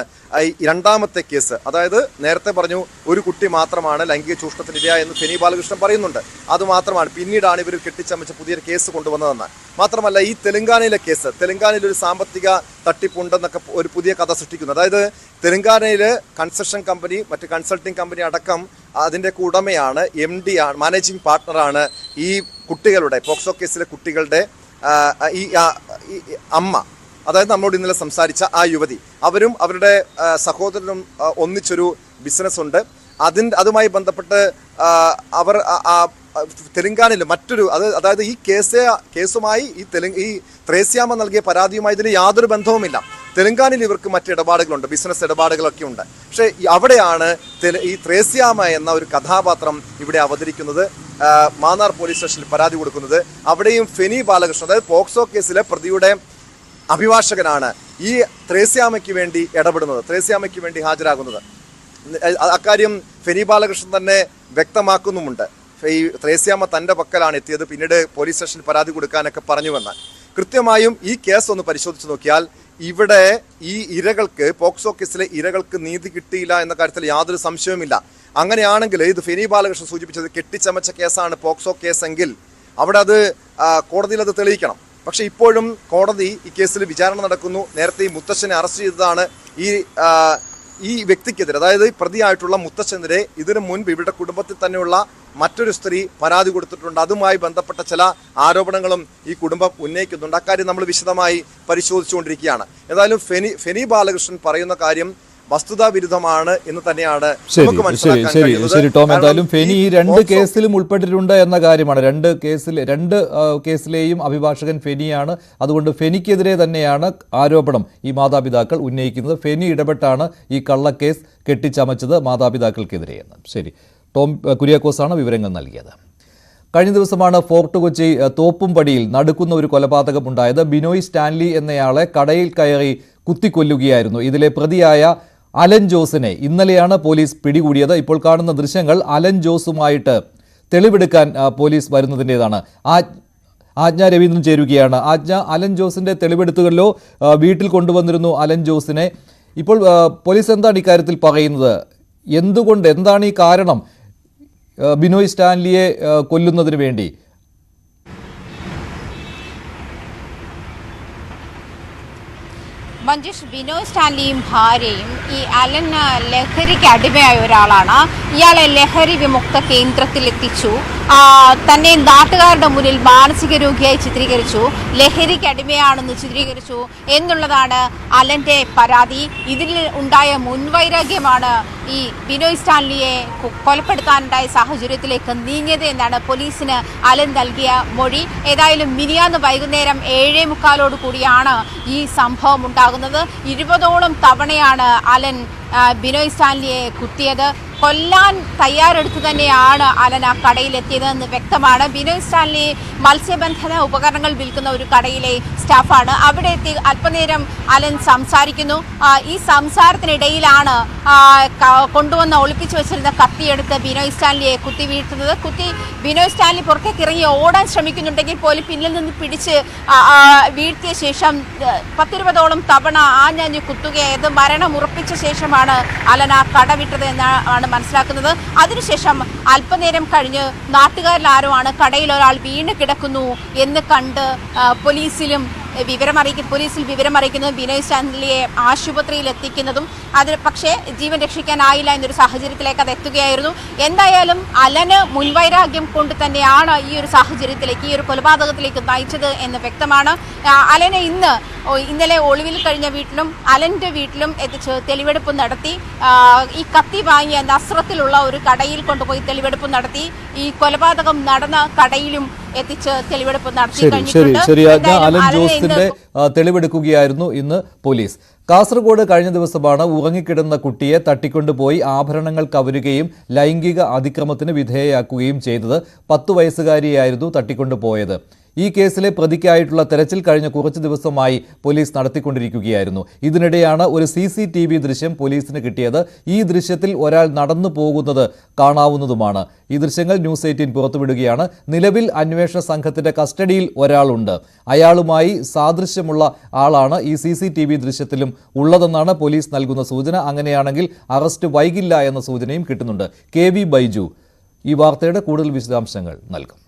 H: ഈ 2ാമത്തെ കേസ്, അതായത് നേരത്തെ പറഞ്ഞു ഒരു കുട്ടി മാത്രമാണ് ലൈംഗിക ചൂഷണത്തിനിരയാ എന്ന് ഫെനി ബാലകൃഷ്ണൻ പറയുന്നുണ്ട്. അതുമാത്രമാണ്, പിന്നീടാണ് ഇവർ കെട്ടിച്ചമച്ച പുതിയൊരു കേസ് കൊണ്ടുവന്നതെന്ന്. മാത്രമല്ല ഈ തെലങ്കാനയിലെ കേസ്, തെലങ്കാനയിൽ ഒരു സാമ്പത്തിക തട്ടിപ്പുണ്ടെന്നൊക്കെ ഒരു പുതിയ കഥ സൃഷ്ടിക്കുന്നു. അതായത് തെലങ്കാനയിൽ കൺസ്ട്രക്ഷൻ കമ്പനി, മറ്റ് കൺസൾട്ടിംഗ് കമ്പനി അടക്കം അതിൻ്റെ ഉടമയാണ്, MD ആണ്, മാനേജിംഗ് പാർട്ട്ണറാണ് ഈ കുട്ടികളുടെ, പോക്സോ കേസിലെ കുട്ടികളുടെ ഈ അമ്മ, അതായത് നമ്മളോട് ഇന്നലെ സംസാരിച്ച ആ യുവതി. അവരും അവരുടെ സഹോദരനും ഒന്നിച്ചൊരു ബിസിനസ് ഉണ്ട്. അതുമായി ബന്ധപ്പെട്ട് അവർ തെലങ്കാനയിൽ മറ്റൊരു, അതായത് ഈ കേസുമായി ഈ ത്രേസ്യാമ്മ നൽകിയ പരാതിയുമായി ഇതിന് യാതൊരു ബന്ധവുമില്ല. തെലങ്കാനയിൽ ഇവർക്ക് മറ്റ് ഇടപാടുകളുണ്ട്, ബിസിനസ് ഇടപാടുകളൊക്കെ ഉണ്ട്. പക്ഷേ അവിടെയാണ് ഈ ത്രേസ്യാമ്മ എന്ന ഒരു കഥാപാത്രം ഇവിടെ അവതരിക്കുന്നത്, മാന്നാർ പോലീസ് സ്റ്റേഷനിൽ പരാതി കൊടുക്കുന്നത്. അവിടെയും ഫെനി ബാലകൃഷ്ണൻ, അതായത് പോക്സോ കേസിലെ പ്രതിയുടെ അഭിഭാഷകനാണ് ഈ ത്രേസ്യാമ്മയ്ക്ക് വേണ്ടി ഇടപെടുന്നത്, ത്രേസ്യാമ്മയ്ക്ക് വേണ്ടി ഹാജരാകുന്നത്. അക്കാര്യം ഫെനി ബാലകൃഷ്ണൻ തന്നെ വ്യക്തമാക്കുന്നുമുണ്ട്. ഈ ത്രേസ്യാമ്മ തൻ്റെ പക്കലാണ് എത്തിയത്, പിന്നീട് പോലീസ് സ്റ്റേഷനിൽ പരാതി കൊടുക്കാനൊക്കെ പറഞ്ഞുവെന്ന്. കൃത്യമായും ഈ കേസ് ഒന്ന് പരിശോധിച്ച് നോക്കിയാൽ ഇവിടെ ഈ ഇരകൾക്ക്, പോക്സോ കേസിലെ ഇരകൾക്ക് നീതി കിട്ടിയില്ല എന്ന കാര്യത്തിൽ യാതൊരു സംശയവുമില്ല. അങ്ങനെയാണെങ്കിൽ ഇത് ഫെനി ബാലകൃഷ്ണൻ സൂചിപ്പിച്ചത് കെട്ടിച്ചമച്ച കേസാണ് പോക്സോ കേസെങ്കിൽ അവിടെ അത് കോടതിയിൽ അത് തെളിയിക്കണം. പക്ഷേ ഇപ്പോഴും കോടതി ഈ കേസിൽ വിചാരണ നടക്കുന്നു. നേരത്തെ ഈ മുത്തശ്ശനെ അറസ്റ്റ് ചെയ്തതാണ്. ഈ വ്യക്തിക്കെതിരെ, അതായത് പ്രതിയായിട്ടുള്ള മുത്തശ്ശനെതിരെ ഇതിനു മുൻപ് ഇവരുടെ കുടുംബത്തിൽ തന്നെയുള്ള മറ്റൊരു സ്ത്രീ പരാതി കൊടുത്തിട്ടുണ്ട്. അതുമായി ബന്ധപ്പെട്ട ചില ആരോപണങ്ങളും ഈ കുടുംബം ഉന്നയിക്കുന്നുണ്ട്. അക്കാര്യം നമ്മൾ വിശദമായി പരിശോധിച്ചുകൊണ്ടിരിക്കുകയാണ്. ഏതായാലും ഫെനി ബാലകൃഷ്ണൻ പറയുന്ന കാര്യം വസ്തുതാ വിരുദ്ധമാണ് എന്ന് തന്നെയാണ് നമുക്ക് മനസ്സിലാക്കാൻ കഴിയുന്നത്.
A: ശരി ടോം, എന്തായാലും ഫെനി ഈ 2 കേസിലും ഉൾപ്പെട്ടിട്ടുണ്ട് എന്ന കാര്യമാണ്. 2 കേസിലെയും അഭിഭാഷകൻ ഫെനിയാണ്. അതുകൊണ്ട് ഫെനിക്കെതിരെ തന്നെയാണ് ആരോപണം ഈ മാതാപിതാക്കൾ ഉന്നയിക്കുന്നത്. ഫെനി ഇടപെട്ടാണ് ഈ കള്ളക്കേസ് കെട്ടിച്ചമച്ചത് മാതാപിതാക്കൾക്കെതിരെയെന്ന്. ശരി, ടോം കുര്യാക്കോസാണ് വിവരങ്ങൾ നൽകിയത്. കഴിഞ്ഞ ദിവസമാണ് ഫോർട്ട് കൊച്ചി തോപ്പുംപടിയിൽ നടുക്കുന്ന ഒരു കൊലപാതകം ഉണ്ടായത്. ബിനോയ് സ്റ്റാൻലി എന്നയാളെ കടയിൽ കയറി കുത്തിക്കൊല്ലുകയായിരുന്നു. ഇതിലെ പ്രതിയായ അലൻ ജോസിനെ ഇന്നലെയാണ് പോലീസ് പിടികൂടിയത്. ഇപ്പോൾ കാണുന്ന ദൃശ്യങ്ങൾ അലൻ ജോസുമായിട്ട് തെളിവെടുക്കാൻ പോലീസ് വരുന്നതിൻ്റെതാണ്. ആജ്ഞ രവീന്ദ്രൻ ചേരുകയാണ്. ആജ്ഞ, അലൻ ജോസിൻ്റെ തെളിവെടുത്തുകളിലോ വീട്ടിൽ കൊണ്ടുവന്നിരുന്നു അലൻ ജോസിനെ. ഇപ്പോൾ പോലീസ് എന്താണ് ഇക്കാര്യത്തിൽ പറയുന്നത്? എന്താണ് ഈ കാരണം ബിനോയ് സ്റ്റാൻലിയെ കൊല്ലുന്നതിന് വേണ്ടി?
M: മഞ്ജുഷ്, ബിനോയ് സ്റ്റാൻലിയും ഭാര്യയും ഈ അലൻ ലഹരിക്ക് അടിമയായ ഒരാളാണ്. ഇയാളെ ലഹരി വിമുക്ത കേന്ദ്രത്തിൽ എത്തിച്ചു, തന്നെ നാട്ടുകാരുടെ മുന്നിൽ മാനസിക രോഗിയായി ചിത്രീകരിച്ചു, ലഹരിക്ക് അടിമയാണെന്ന് ചിത്രീകരിച്ചു എന്നുള്ളതാണ് അലന്റെ പരാതി. ഇതിൽ ഉണ്ടായ മുൻവൈരാഗ്യമാണ് ഈ ബിനോയ് സ്റ്റാൻലിയെ കൊലപ്പെടുത്താനുണ്ടായ സാഹചര്യത്തിലേക്ക് നീങ്ങിയത് എന്നാണ് പോലീസിന് അലൻ നൽകിയ മൊഴി. ഏതായാലും മിനിയാന്ന് വൈകുന്നേരം 7:45 കൂടിയാണ് ഈ സംഭവം ഉണ്ടാകുന്നത്. 20ഓളം തവണയാണ് അലൻ ബിനോയ് സ്റ്റാൻലിയെ കുത്തിയത്. കൊല്ലാൻ തയ്യാറെടുത്ത് തന്നെയാണ് അലൻ ആ കടയിലെത്തിയതെന്ന് വ്യക്തമാണ്. ബിനോയ് സ്റ്റാൻലി മത്സ്യബന്ധന ഉപകരണങ്ങൾ വിൽക്കുന്ന ഒരു കടയിലെ സ്റ്റാഫാണ്. അവിടെ എത്തി അല്പനേരം അലൻ സംസാരിക്കുന്നു. ഈ സംസാരത്തിനിടയിലാണ് കൊണ്ടുവന്ന് ഒളിപ്പിച്ചു വെച്ചിരുന്ന കത്തിയെടുത്ത് ബിനോയ് സ്റ്റാൻലിയെ കുത്തി വീഴ്ത്തുന്നത്. ബിനോയ് സ്റ്റാൻലി പുറത്തേക്ക് ഇറങ്ങി ഓടാൻ ശ്രമിക്കുന്നുണ്ടെങ്കിൽ പോലും പിന്നിൽ നിന്ന് പിടിച്ച് വീഴ്ത്തിയ ശേഷം 10-20ഓളം തവണ ആഞ്ഞാഞ്ഞു കുത്തുകയായത്. മരണം ഉറപ്പിച്ച ശേഷമാണ് അലൻ ആ കട വിട്ടത് എന്നാണ് മനസ്സിലാക്കുന്നത്. അതിനുശേഷം അല്പനേരം കഴിഞ്ഞ് നാട്ടുകാരിൽ ആരുമാണ് കടയിൽ ഒരാൾ വീണ് കിടക്കുന്നു എന്ന് കണ്ട് പോലീസിലും പോലീസിൽ വിവരമറിയിക്കുന്നതും ബിനോയ് സ്റ്റാൻലിയെ ആശുപത്രിയിൽ എത്തിക്കുന്നതും പക്ഷേ ജീവൻ രക്ഷിക്കാനായില്ല എന്നൊരു സാഹചര്യത്തിലേക്ക് അത് എത്തുകയായിരുന്നു. എന്തായാലും അലന് മുൻവൈരാഗ്യം കൊണ്ട് തന്നെയാണ് ഈ ഒരു സാഹചര്യത്തിലേക്ക്, ഈ ഒരു കൊലപാതകത്തിലേക്ക് നയിച്ചത് എന്ന് വ്യക്തമാണ്. അലനെ ഇന്നലെ ഒളിവിൽ കഴിഞ്ഞ വീട്ടിലും അലന്റെ വീട്ടിലും എത്തിച്ച് തെളിവെടുപ്പ് നടത്തി. ഈ കത്തി വാങ്ങിയ നസ്രത്തിലുള്ള ഒരു കടയിൽ കൊണ്ടുപോയി തെളിവെടുപ്പ് നടത്തി. ഈ കൊലപാതകം നടന്ന കടയിലും എത്തിച്ച് തെളിവെടുപ്പ് നടത്തി കഴിഞ്ഞിട്ടുണ്ട്.
A: അലൻ ജോസിന്റെ തെളിവെടുക്കുകയായിരുന്നു ഇന്ന് പോലീസ്. കാസർഗോഡ് കഴിഞ്ഞ ദിവസമാണ് ഉറങ്ങിക്കിടന്ന കുട്ടിയെ തട്ടിക്കൊണ്ടുപോയി ആഭരണങ്ങൾ കവരുകയും ലൈംഗിക അതിക്രമത്തിന് വിധേയയാക്കുകയും ചെയ്തത്. 10 വയസ്സുകാരിയായിരുന്നു തട്ടിക്കൊണ്ടുപോയത്. ഈ കേസിലെ പ്രതിക്കായിട്ടുള്ള തെരച്ചിൽ കഴിഞ്ഞ കുറച്ച് ദിവസമായി പോലീസ് നടത്തിക്കൊണ്ടിരിക്കുകയായിരുന്നു. ഇതിനിടെയാണ് ഒരു CCTV ദൃശ്യം പോലീസിന് കിട്ടിയത്. ഈ ദൃശ്യത്തിൽ ഒരാൾ നടന്നു പോകുന്നത് കാണാവുന്നതുമാണ്. ഈ ദൃശ്യങ്ങൾ ന്യൂസ് 18 പുറത്തുവിടുകയാണ്. നിലവിൽ അന്വേഷണ സംഘത്തിന്റെ കസ്റ്റഡിയിൽ ഒരാളുണ്ട്. അയാളുമായി സാദൃശ്യമുള്ള ആളാണ് ഈ CCTV ദൃശ്യത്തിലും ഉള്ളതെന്നാണ് പോലീസ് നൽകുന്ന സൂചന. അങ്ങനെയാണെങ്കിൽ അറസ്റ്റ് വൈകില്ല എന്ന സൂചനയും കിട്ടുന്നുണ്ട്. KV ബൈജു ഈ വാർത്തയുടെ കൂടുതൽ വിശദാംശങ്ങൾ നൽകും.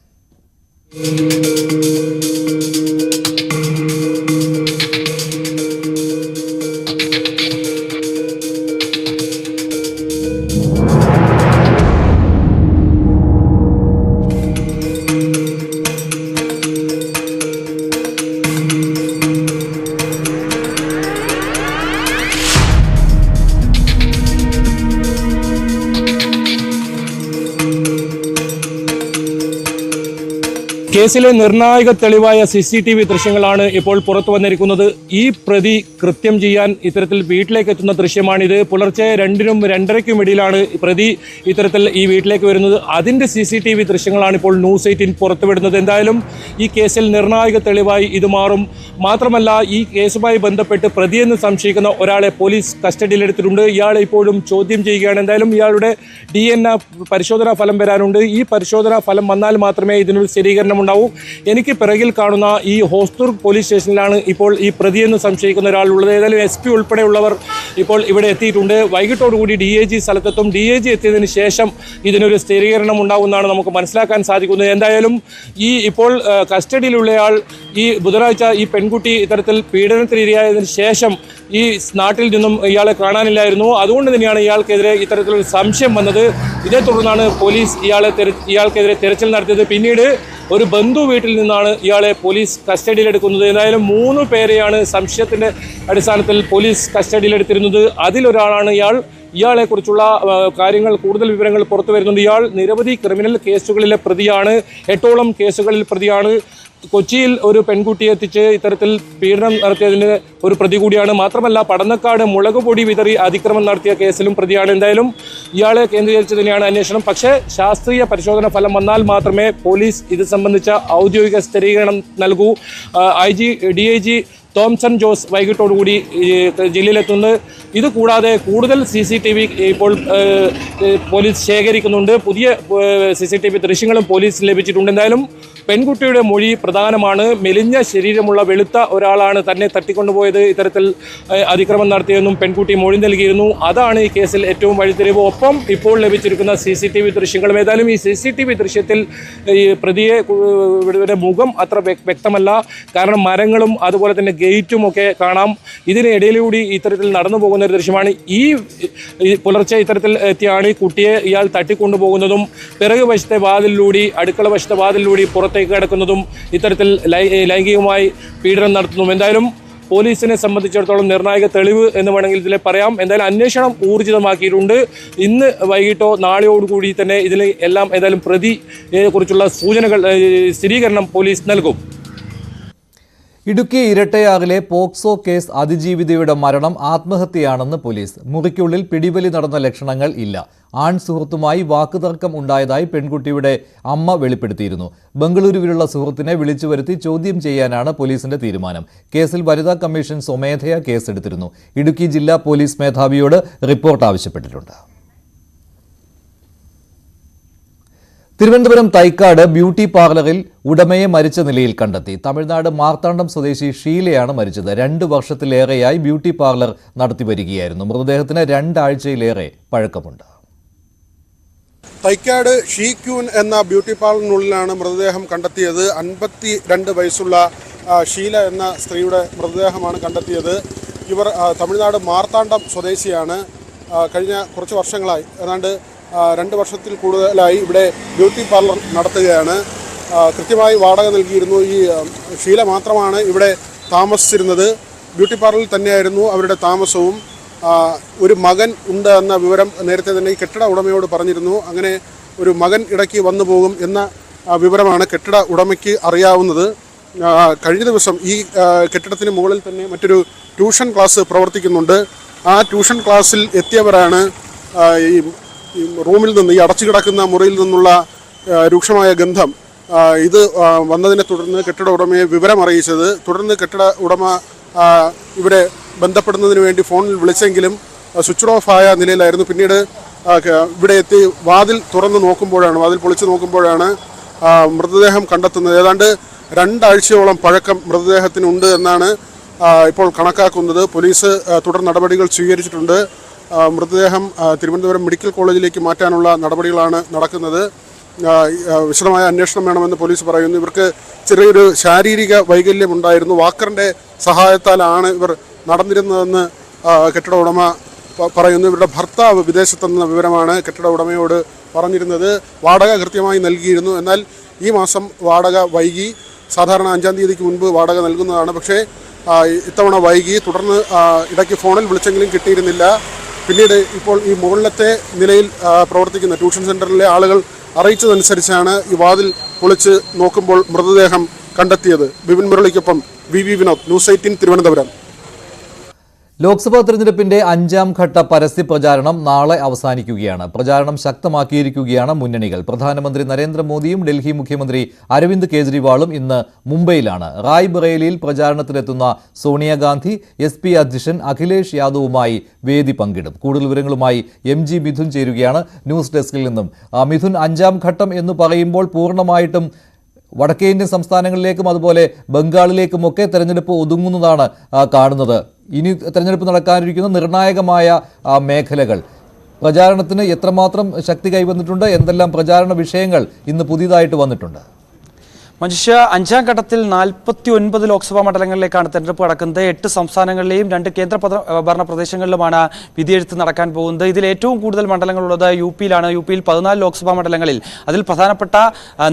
N: കേസിലെ നിർണായക തെളിവായ CCTV ദൃശ്യങ്ങളാണ് ഇപ്പോൾ പുറത്തു വന്നിരിക്കുന്നത്. ഈ പ്രതി കൃത്യം ചെയ്യാൻ ഇത്തരത്തിൽ വീട്ടിലേക്ക് എത്തുന്ന ദൃശ്യമാണിത്. പുലർച്ചെ 2-നും 2:30ക്കും ഇടയിലാണ് പ്രതി ഇത്തരത്തിൽ ഈ വീട്ടിലേക്ക് വരുന്നത്. അതിന്റെ CCTV ദൃശ്യങ്ങളാണ് ഇപ്പോൾ ന്യൂസ് 18 പുറത്തുവിടുന്നത്. എന്തായാലും ഈ കേസിൽ നിർണായക തെളിവായി ഇത് മാറും. മാത്രമല്ല, ഈ കേസുമായി ബന്ധപ്പെട്ട് പ്രതിയെന്ന് സംശയിക്കുന്ന ഒരാളെ പോലീസ് കസ്റ്റഡിയിലെടുത്തിട്ടുണ്ട്. ഇയാളെ ഇപ്പോഴും ചോദ്യം ചെയ്യുകയാണ്. എന്തായാലും ഇയാളുടെ DNA പരിശോധനാ ഫലം വരാനുണ്ട്. ഈ പരിശോധനാ ഫലം വന്നാൽ മാത്രമേ ഇതിനൊരു സ്ഥിരീകരണം ഉണ്ടാവൂ. എനിക്ക് പിറകിൽ കാണുന്ന ഈ ഹോസ്ദുർഗ് പോലീസ് സ്റ്റേഷനിലാണ് ഇപ്പോൾ ഈ പ്രതിയെന്ന് സംശയിക്കുന്ന ഒരാളുള്ളത്. ഏതായാലും SP ഉൾപ്പെടെയുള്ളവർ ഇപ്പോൾ ഇവിടെ എത്തിയിട്ടുണ്ട്. വൈകിട്ടോടുകൂടി DIG സ്ഥലത്തെത്തും. DIG എത്തിയതിന് ശേഷം ഇതിനൊരു സ്ഥിരീകരണം ഉണ്ടാവുമെന്നാണ് നമുക്ക് മനസ്സിലാക്കാൻ സാധിക്കുന്നത്. എന്തായാലും ഈ ഇപ്പോൾ കസ്റ്റഡിയിലുള്ളയാൾ ഈ ബുധനാഴ്ച ഈ പെൺകുട്ടി ഇത്തരത്തിൽ പീഡനത്തിനിരയായതിനു ശേഷം ഈ നാട്ടിൽ നിന്നും ഇയാളെ കാണാനില്ലായിരുന്നു. അതുകൊണ്ട് തന്നെയാണ് ഇയാൾക്കെതിരെ ഇത്തരത്തിലൊരു സംശയം വന്നത്. ഇതേ തുടർന്നാണ് പോലീസ് ഇയാൾക്കെതിരെ തെരച്ചിൽ നടത്തിയത്. പിന്നീട് ഒരു ബന്ധു വീട്ടിൽ നിന്നാണ് ഇയാളെ പോലീസ് കസ്റ്റഡിയിലെടുക്കുന്നത്. ഏതായാലും 3 പേരെയാണ് സംശയത്തിന്റെ അടിസ്ഥാനത്തിൽ പോലീസ് കസ്റ്റഡിയിലെടുത്തിരുന്നത്. അതിലൊരാളാണ് ഇയാളെക്കുറിച്ചുള്ള കാര്യങ്ങൾ, കൂടുതൽ വിവരങ്ങൾ പുറത്തു വരുന്നുണ്ട്. ഇയാൾ നിരവധി ക്രിമിനൽ കേസുകളിലെ പ്രതിയാണ്. 8ഓളം കേസുകളിൽ പ്രതിയാണ്. കൊച്ചിയിൽ ഒരു പെൺകുട്ടിയെ എത്തിച്ച് ഇത്തരത്തിൽ പീഡനം നടത്തിയതിന് ഒരു പ്രതി കൂടിയാണ്. മാത്രമല്ല, പടന്നക്കാട് മുളക് പൊടി വിതറി അതിക്രമം നടത്തിയ കേസിലും പ്രതിയാണ്. എന്തായാലും ഇയാളെ കേന്ദ്രീകരിച്ച് തന്നെയാണ് അന്വേഷണം. പക്ഷേ ശാസ്ത്രീയ പരിശോധന ഫലം വന്നാൽ മാത്രമേ പോലീസ് ഇത് സംബന്ധിച്ച ഔദ്യോഗിക സ്ഥിരീകരണം നൽകൂ. DIG തോംസൺ ജോസ് വൈകിട്ടോടുകൂടി ജില്ലയിലെത്തുന്നത്. ഇതുകൂടാതെ കൂടുതൽ CCTV ഇപ്പോൾ പോലീസ് ശേഖരിക്കുന്നുണ്ട്. പുതിയ CCTV ദൃശ്യങ്ങളും പോലീസ് ലഭിച്ചിട്ടുണ്ട്. എന്തായാലും പെൺകുട്ടിയുടെ മൊഴി പ്രധാനമാണ്. മെലിഞ്ഞ ശരീരമുള്ള വെളുത്ത ഒരാളാണ് തന്നെ തട്ടിക്കൊണ്ടുപോയത്, ഇത്തരത്തിൽ അതിക്രമം നടത്തിയെന്നും പെൺകുട്ടി മൊഴി നൽകിയിരുന്നു. അതാണ് ഈ കേസിൽ ഏറ്റവും വഴിത്തിരിവ്. ഒപ്പം ഇപ്പോൾ ലഭിച്ചിരിക്കുന്ന CCTV ദൃശ്യങ്ങളും. ഏതായാലും ഈ CCTV ദൃശ്യത്തിൽ ഈ പ്രതിയുടെ മുഖം അത്ര വ്യക്തമല്ല. കാരണം മരങ്ങളും അതുപോലെ തന്നെ ഗേറ്റും ഒക്കെ കാണാം. ഇതിനിടയിലൂടെ ഇത്തരത്തിൽ നടന്നു പോകുന്ന ഒരു ദൃശ്യമാണ്. ഈ പുലർച്ചെ ഇത്തരത്തിൽ എത്തിയാണ് ഈ കുട്ടിയെ ഇയാൾ തട്ടിക്കൊണ്ടുപോകുന്നതും പിറകു വശത്തെ വാതിലിലൂടെ, അടുക്കള വശത്തെ വാതിലിലൂടെ പുറത്തേക്ക് കിടക്കുന്നതും ഇത്തരത്തിൽ ലൈംഗികമായി പീഡനം നടത്തുന്നു. എന്തായാലും പോലീസിനെ സംബന്ധിച്ചിടത്തോളം നിർണായക തെളിവ് എന്ന് വേണമെങ്കിൽ ഇതിൽ പറയാം. എന്തായാലും അന്വേഷണം ഊർജിതമാക്കിയിട്ടുണ്ട്. ഇന്ന് വൈകിട്ടോ നാളെയോടുകൂടി തന്നെ ഇതിൽ എല്ലാം ഏതായാലും പ്രതിയെ കുറിച്ചുള്ള സൂചനകൾ, സ്ഥിരീകരണം പോലീസ് നൽകും.
A: ഇടുക്കി ഇരട്ടയാറിലെ പോക്സോ കേസ് അതിജീവിതയുടെ മരണം ആത്മഹത്യയാണെന്ന് പോലീസ്. മുറിക്കുള്ളിൽ പിടിവലി നടന്ന ലക്ഷണങ്ങൾ ഇല്ല. ആൺ സുഹൃത്തുമായി വാക്കുതർക്കം ഉണ്ടായതായി പെൺകുട്ടിയുടെ അമ്മ വെളിപ്പെടുത്തിയിരുന്നു. ബംഗളൂരുവിലുള്ള സുഹൃത്തിനെ വിളിച്ചു വരുത്തി ചോദ്യം ചെയ്യാനാണ് പോലീസിന്റെ തീരുമാനം. കേസിൽ വനിതാ കമ്മീഷൻ സ്വമേധയാ കേസെടുത്തിരുന്നു. ഇടുക്കി ജില്ലാ പോലീസ് മേധാവിയോട് റിപ്പോർട്ട് ആവശ്യപ്പെട്ടിട്ടുണ്ട്. തിരുവനന്തപുരം തൈക്കാട് ബ്യൂട്ടി പാർലറിൽ ഉടമയെ മരിച്ച നിലയിൽ കണ്ടെത്തി. തമിഴ്നാട് മാർത്താണ്ഡം സ്വദേശി ഷീലയാണ് മരിച്ചത്. 2 വർഷത്തിലേറെയായി ബ്യൂട്ടി പാർലർ നടത്തിവരികയായിരുന്നു. മൃതദേഹത്തിന് 2 ആഴ്ചയിലേറെ പഴക്കമുണ്ട്.
O: തൈക്കാട് ഷീക്യൂൻ എന്ന ബ്യൂട്ടി പാർലറിനുള്ളിലാണ് മൃതദേഹം കണ്ടെത്തിയത്. 52 വയസ്സുള്ള ഷീല എന്ന സ്ത്രീയുടെ മൃതദേഹമാണ് കണ്ടെത്തിയത്. ഇവർ തമിഴ്നാട് മാർത്താണ്ഡം സ്വദേശിയാണ്. കഴിഞ്ഞ കുറച്ച് വർഷങ്ങളായി, ഏതാണ്ട് 2 വർഷത്തിൽ കൂടുതലായി ഇവിടെ ബ്യൂട്ടി പാർലർ നടത്തുകയാണ്. കൃത്യമായി വാടക നൽകിയിരുന്നു. ഈ ഷീല മാത്രമാണ് ഇവിടെ താമസിച്ചിരുന്നത്. ബ്യൂട്ടി പാർലറിൽ തന്നെയായിരുന്നു അവരുടെ താമസവും. ഒരു മകൻ ഉണ്ട് എന്ന വിവരം നേരത്തെ തന്നെ ഈ കെട്ടിട ഉടമയോട് പറഞ്ഞിരുന്നു. അങ്ങനെ ഒരു മകൻ ഇടയ്ക്ക് വന്നു പോകും എന്ന വിവരമാണ് കെട്ടിട ഉടമയ്ക്ക് അറിയാവുന്നത്. കഴിഞ്ഞ ദിവസം ഈ കെട്ടിടത്തിന് മുകളിൽ തന്നെ മറ്റൊരു ട്യൂഷൻ ക്ലാസ് പ്രവർത്തിക്കുന്നുണ്ട്. ആ ട്യൂഷൻ ക്ലാസ്സിൽ എത്തിയവരാണ് ഈ റൂമിൽ നിന്ന്, ഈ അടച്ചു കിടക്കുന്ന മുറിയിൽ നിന്നുള്ള രൂക്ഷമായ ഗന്ധം ഇത് വന്നതിനെ തുടർന്ന് കെട്ടിട ഉടമയെ വിവരം അറിയിച്ചത്. തുടർന്ന് കെട്ടിട ഉടമ ഇവരെ ബന്ധപ്പെടുന്നതിന് വേണ്ടി ഫോണിൽ വിളിച്ചെങ്കിലും സ്വിച്ച് ഓഫ് ആയ നിലയിലായിരുന്നു. പിന്നീട് ഇവിടെ എത്തി വാതിൽ തുറന്ന് നോക്കുമ്പോഴാണ്, വാതിൽ പൊളിച്ച് നോക്കുമ്പോഴാണ് മൃതദേഹം കണ്ടെത്തുന്നത്. ഏതാണ്ട് 2 ആഴ്ചയോളം പഴക്കം മൃതദേഹത്തിനുണ്ട് എന്നാണ് ഇപ്പോൾ കണക്കാക്കുന്നത്. പോലീസ് തുടർ നടപടികൾ സ്വീകരിച്ചിട്ടുണ്ട്. മൃതദേഹം തിരുവനന്തപുരം മെഡിക്കൽ കോളേജിലേക്ക് മാറ്റാനുള്ള നടപടികളാണ് നടക്കുന്നത്. വിശദമായ അന്വേഷണം വേണമെന്ന് പോലീസ് പറയുന്നു. ഇവർക്ക് ചെറിയൊരു ശാരീരിക വൈകല്യമുണ്ടായിരുന്നു. വാക്കറിൻ്റെ സഹായത്താലാണ് ഇവർ നടന്നിരുന്നതെന്ന് കെട്ടിട ഉടമ പറയുന്നു. ഇവരുടെ ഭർത്താവ് വിദേശത്തെന്ന വിവരമാണ് കെട്ടിട ഉടമയോട് പറഞ്ഞിരുന്നത്. വാടക കൃത്യമായി നൽകിയിരുന്നു. എന്നാൽ ഈ മാസം വാടക വൈകി. സാധാരണ 5-ാം തീയതിക്ക് മുൻപ് വാടക നൽകുന്നതാണ്. പക്ഷേ ഇത്തവണ വൈകി. തുടർന്ന് ഇടയ്ക്ക് ഫോണിൽ വിളിച്ചെങ്കിലും കിട്ടിയിരുന്നില്ല. പിന്നീട് ഇപ്പോൾ ഈ മുകളിലത്തെ നിലയിൽ പ്രവർത്തിക്കുന്ന ട്യൂഷൻ സെൻ്ററിലെ ആളുകൾ അറിയിച്ചതനുസരിച്ചാണ് ഈ വാതിൽ പൊളിച്ച് നോക്കുമ്പോൾ മൃതദേഹം കണ്ടെത്തിയത്. ബിപിൻ മുരളിക്കൊപ്പം വി വിനോദ്, ന്യൂസ് 18 തിരുവനന്തപുരം.
A: ലോക്സഭാ തെരഞ്ഞെടുപ്പിന്റെ 5ാം ഘട്ട പരസ്യ പ്രചാരണം നാളെ അവസാനിക്കുകയാണ്. പ്രചാരണം ശക്തമാക്കിയിരിക്കുകയാണ് മുന്നണികൾ. പ്രധാനമന്ത്രി നരേന്ദ്രമോദിയും ഡൽഹി മുഖ്യമന്ത്രി അരവിന്ദ് കെജ്രിവാളും ഇന്ന് മുംബൈയിലാണ്. റായ്ബറേലിയിൽ പ്രചാരണത്തിലെത്തുന്ന സോണിയാഗാന്ധി SP അധ്യക്ഷൻ അഖിലേഷ് യാദവുമായി വേദി പങ്കിടും. കൂടുതൽ വിവരങ്ങളുമായി MG മിഥുൻ ചേരുകയാണ് ന്യൂസ് ഡെസ്കിൽ നിന്നും. മിഥുൻ, 5ാം ഘട്ടം എന്ന് പറയുമ്പോൾ പൂർണ്ണമായിട്ടും വടക്കേ ഇന്ത്യൻ സംസ്ഥാനങ്ങളിലേക്കും അതുപോലെ ബംഗാളിലേക്കുമൊക്കെ തെരഞ്ഞെടുപ്പ് ഒതുങ്ങുന്നതാണ് കാണുന്നത്. ഇനി തെരഞ്ഞെടുപ്പ് നടക്കാനിരിക്കുന്ന നിർണായകമായ മേഖലകൾ, പ്രചാരണത്തിന് എത്രമാത്രം ശക്തി കൈവന്നിട്ടുണ്ട്? എന്തെല്ലാം പ്രചാരണ വിഷയങ്ങൾ ഇന്ന് പുതിയതായിട്ട് വന്നിട്ടുണ്ട്?
P: മനുഷ്യ 5ാം ഘട്ടത്തിൽ 49 ലോക്സഭാ മണ്ഡലങ്ങളിലേക്കാണ് തെരഞ്ഞെടുപ്പ് നടക്കുന്നത്. 8 സംസ്ഥാനങ്ങളിലെയും 2 കേന്ദ്ര ഭരണ പ്രദേശങ്ങളിലുമാണ് വിധിയെഴുത്ത് നടക്കാൻ പോകുന്നത്. ഇതിൽ ഏറ്റവും കൂടുതൽ മണ്ഡലങ്ങളുള്ളത് UP-യിലാണ്. UP-യിൽ 14 ലോക്സഭാ മണ്ഡലങ്ങളിൽ അതിൽ പ്രധാനപ്പെട്ട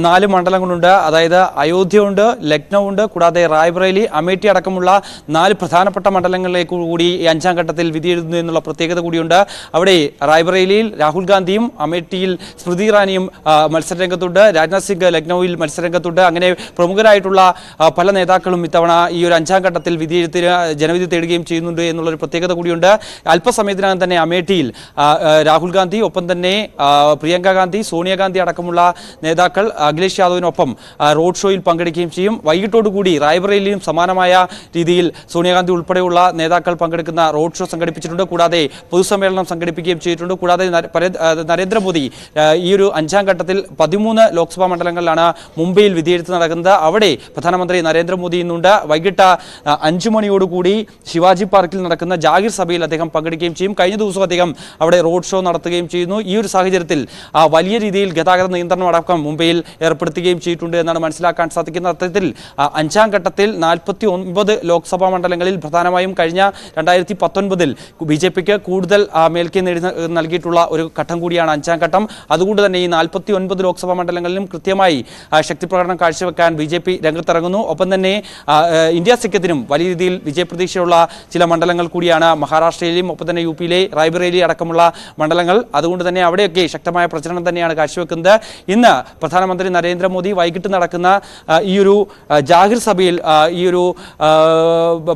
P: 4 മണ്ഡലങ്ങളുണ്ട്. അതായത് അയോധ്യയുണ്ട്, ലക്നൗ ഉണ്ട്, കൂടാതെ റായ്ബറേലി, അമേഠി അടക്കമുള്ള 4 പ്രധാനപ്പെട്ട മണ്ഡലങ്ങളിലേക്ക് കൂടി ഈ 5ാം ഘട്ടത്തിൽ വിധിയെഴുതുന്നു എന്നുള്ള പ്രത്യേകത കൂടിയുണ്ട്. അവിടെ റായ്ബറേലിയിൽ രാഹുൽ ഗാന്ധിയും അമേഠിയിൽ സ്മൃതി ഇറാനിയും മത്സരരംഗത്തുണ്ട്. രാജ്നാഥ് സിംഗ് ലക്നൌവിൽ മത്സരരംഗത്തുണ്ട്. അങ്ങനെ പ്രമുഖരായിട്ടുള്ള പല നേതാക്കളും ഇത്തവണ ഈ ഒരു 5ാം ഘട്ടത്തിൽ വിധിയെഴുത്തിന് ജനവിധി തേടുകയും ചെയ്യുന്നുണ്ട് എന്നുള്ളൊരു പ്രത്യേകത കൂടിയുണ്ട്. അല്പസമയത്തിനകം തന്നെ അമേഠിയിൽ രാഹുൽ ഗാന്ധി, ഒപ്പം തന്നെ പ്രിയങ്ക ഗാന്ധി, സോണിയാഗാന്ധി അടക്കമുള്ള നേതാക്കൾ അഖിലേഷ് യാദവിനൊപ്പം റോഡ് ഷോയിൽ പങ്കെടുക്കുകയും ചെയ്യും. വൈകിട്ടോടുകൂടി റായ്ബറേലിയിലും സമാനമായ രീതിയിൽ സോണിയാഗാന്ധി ഉൾപ്പെടെയുള്ള നേതാക്കൾ പങ്കെടുക്കുന്ന റോഡ് ഷോ സംഘടിപ്പിച്ചിട്ടുണ്ട്. കൂടാതെ പൊതുസമ്മേളനം സംഘടിപ്പിക്കുകയും ചെയ്തിട്ടുണ്ട്. കൂടാതെ നരേന്ദ്രമോദി ഈ ഒരു 5ാം ഘട്ടത്തിൽ 13 ലോക്സഭാ മണ്ഡലങ്ങളിലാണ് മുംബൈയിൽ വിധിയെഴുത്ത് നടക്കുന്നത്. അവിടെ പ്രധാനമന്ത്രി നരേന്ദ്രമോദി ഇന്നുണ്ട്. വൈകിട്ട് 5 മണിയോടുകൂടി ശിവാജി പാർക്കിൽ നടക്കുന്ന ജാഗിർ സഭയിൽ അദ്ദേഹം പങ്കെടുക്കുകയും ചെയ്യും. കഴിഞ്ഞ ദിവസം അദ്ദേഹം അവിടെ റോഡ് ഷോ നടത്തുകയും ചെയ്യുന്നു. ഈ ഒരു സാഹചര്യത്തിൽ വലിയ രീതിയിൽ ഗതാഗത നിയന്ത്രണം അടക്കം മുംബൈയിൽ ഏർപ്പെടുത്തുകയും ചെയ്തിട്ടുണ്ട് എന്നാണ് മനസ്സിലാക്കാൻ സാധിക്കുന്നത്. അത്തരത്തിൽ 5ാം ഘട്ടത്തിൽ 49 ലോക്സഭാ മണ്ഡലങ്ങളിൽ പ്രധാനമായും കഴിഞ്ഞ 2019 BJPക്ക് കൂടുതൽ മേൽക്കൈ നൽകിയിട്ടുള്ള ഒരു ഘട്ടം കൂടിയാണ് 5ാം ഘട്ടം. അതുകൊണ്ട് തന്നെ ഈ 49 ലോക്സഭാ മണ്ഡലങ്ങളിലും കൃത്യമായി ശക്തിപ്രകടനം കാഴ്ചവെക്കാൻ BJP രംഗത്തിറങ്ങുന്നു. ഒപ്പം തന്നെ ഇന്ത്യ സഖ്യത്തിനും വലിയ രീതിയിൽ വിജയപ്രതീക്ഷയുള്ള ചില മണ്ഡലങ്ങൾ കൂടിയാണ് മഹാരാഷ്ട്രയിലെയും ഒപ്പം തന്നെ UP-യിലെ റായ്ബറേലി അടക്കമുള്ള മണ്ഡലങ്ങൾ. അതുകൊണ്ട് തന്നെ അവിടെയൊക്കെ ശക്തമായ പ്രചരണം തന്നെയാണ് കാഴ്ചവെക്കുന്നത്. ഇന്ന് പ്രധാനമന്ത്രി നരേന്ദ്രമോദി വൈകിട്ട് നടക്കുന്ന ഈ ഒരു ജാഹിർ സഭയിൽ ഈ ഒരു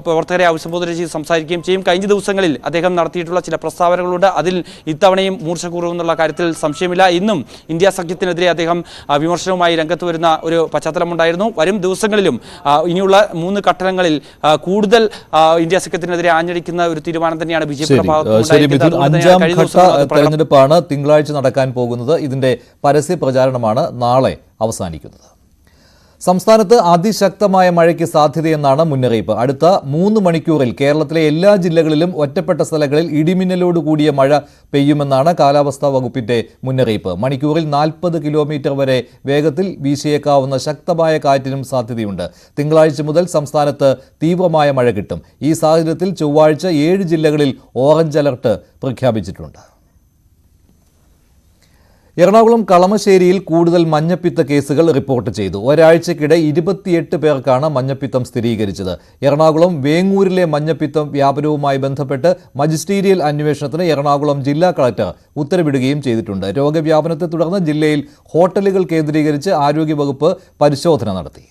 P: പ്രവർത്തകരെ അഭിസംബോധന ചെയ്ത് സംസാരിക്കുകയും ചെയ്യും. കഴിഞ്ഞ ദിവസങ്ങളിൽ അദ്ദേഹം നടത്തിയിട്ടുള്ള ചില പ്രസ്താവനകളുണ്ട്. അതിൽ ഇത്തവണയും മൂർച്ച കൂടുമെന്നുള്ള കാര്യത്തിൽ സംശയമില്ല. ഇന്നും ഇന്ത്യ സഖ്യത്തിനെതിരെ അദ്ദേഹം വിമർശനവുമായി രംഗത്ത് വരുന്ന ഒരു പശ്ചാത്തലമുണ്ടായിരുന്നു. വരും ദിവസങ്ങളിലും ഇനിയുള്ള 3 ഘട്ടങ്ങളിൽ കൂടുതൽ ഇന്ത്യ സഖ്യത്തിനെതിരെ ആഞ്ഞടിക്കുന്ന ഒരു തീരുമാനം തന്നെയാണ് BJPയുടെ ഭാഗത്തുനിന്ന്.
A: 5ാം ഘട്ട തെരഞ്ഞെടുപ്പാണ് തിങ്കളാഴ്ച നടക്കാൻ പോകുന്നത്. ഇതിന്റെ പരസ്യ പ്രചാരണമാണ് നാളെ അവസാനിക്കുന്നത്. സംസ്ഥാനത്ത് അതിശക്തമായ മഴയ്ക്ക് സാധ്യതയെന്നാണ് മുന്നറിയിപ്പ്. അടുത്ത 3 മണിക്കൂറിൽ കേരളത്തിലെ എല്ലാ ജില്ലകളിലും ഒറ്റപ്പെട്ട സ്ഥലങ്ങളിൽ ഇടിമിന്നലോട് കൂടിയ മഴ പെയ്യുമെന്നാണ് കാലാവസ്ഥാ വകുപ്പിന്റെ മുന്നറിയിപ്പ്. മണിക്കൂറിൽ 40 കിലോമീറ്റർ വരെ വേഗത്തിൽ വീശിയേക്കാവുന്ന ശക്തമായ കാറ്റിനും സാധ്യതയുണ്ട്. തിങ്കളാഴ്ച മുതൽ സംസ്ഥാനത്ത് തീവ്രമായ മഴ കിട്ടും. ഈ സാഹചര്യത്തിൽ ചൊവ്വാഴ്ച 7 ജില്ലകളിൽ ഓറഞ്ച് അലർട്ട് പ്രഖ്യാപിച്ചിട്ടുണ്ട്. എറണാകുളം കളമശ്ശേരിയിൽ കൂടുതൽ മഞ്ഞപ്പിത്ത കേസുകൾ റിപ്പോർട്ട് ചെയ്തു. ഒരാഴ്ചക്കിടെ 28 പേർക്കാണ് മഞ്ഞപ്പിത്തം സ്ഥിരീകരിച്ചത്. എറണാകുളം വേങ്ങൂരിലെ മഞ്ഞപ്പിത്തം വ്യാപനവുമായി ബന്ധപ്പെട്ട് മജിസ്റ്റീരിയൽ അന്വേഷണത്തിന് എറണാകുളം ജില്ലാ കളക്ടർ ഉത്തരവിടുകയും ചെയ്തിട്ടുണ്ട്. രോഗവ്യാപനത്തെ തുടർന്ന് ജില്ലയിൽ ഹോട്ടലുകൾ കേന്ദ്രീകരിച്ച് ആരോഗ്യവകുപ്പ് പരിശോധന നടത്തി.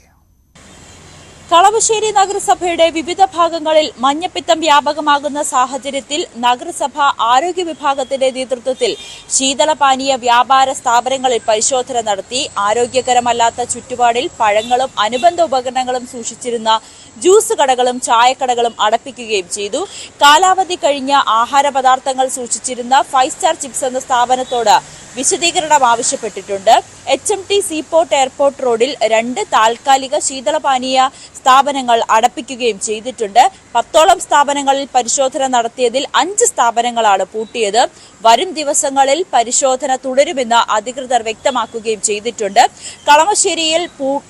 Q: കളമശ്ശേരി നഗരസഭയുടെ വിവിധ ഭാഗങ്ങളിൽ മഞ്ഞപ്പിത്തം വ്യാപകമാകുന്ന സാഹചര്യത്തിൽ നഗരസഭ ആരോഗ്യ വിഭാഗത്തിന്റെ നേതൃത്വത്തിൽ ശീതളപാനീയ വ്യാപാര സ്ഥാപനങ്ങളിൽ പരിശോധന നടത്തി. ആരോഗ്യകരമല്ലാത്ത ചുറ്റുപാടിൽ പഴങ്ങളും അനുബന്ധ ഉപകരണങ്ങളും സൂക്ഷിച്ചിരുന്ന ജ്യൂസ് കടകളും ചായക്കടകളും അടപ്പിക്കുകയും ചെയ്തു. കാലാവധി കഴിഞ്ഞ ആഹാര പദാർത്ഥങ്ങൾ സൂക്ഷിച്ചിരുന്ന 5 സ്റ്റാർ ചിപ്സ് എന്ന സ്ഥാപനത്തോട് വിശദീകരണം ആവശ്യപ്പെട്ടിട്ടുണ്ട്. HMT സീപോർട്ട് എയർപോർട്ട് റോഡിൽ 2 താൽക്കാലിക ശീതളപാനീയ സ്ഥാപനങ്ങൾ അടപ്പിക്കുകയും ചെയ്തിട്ടുണ്ട്. 10ഓളം സ്ഥാപനങ്ങളിൽ പരിശോധന നടത്തിയതിൽ 5 സ്ഥാപനങ്ങളാണ് പൂട്ടിയത്. വരും ദിവസങ്ങളിൽ പരിശോധന തുടരുമെന്ന് അധികൃതർ വ്യക്തമാക്കുകയും ചെയ്തിട്ടുണ്ട്. കളമശ്ശേരിയിൽ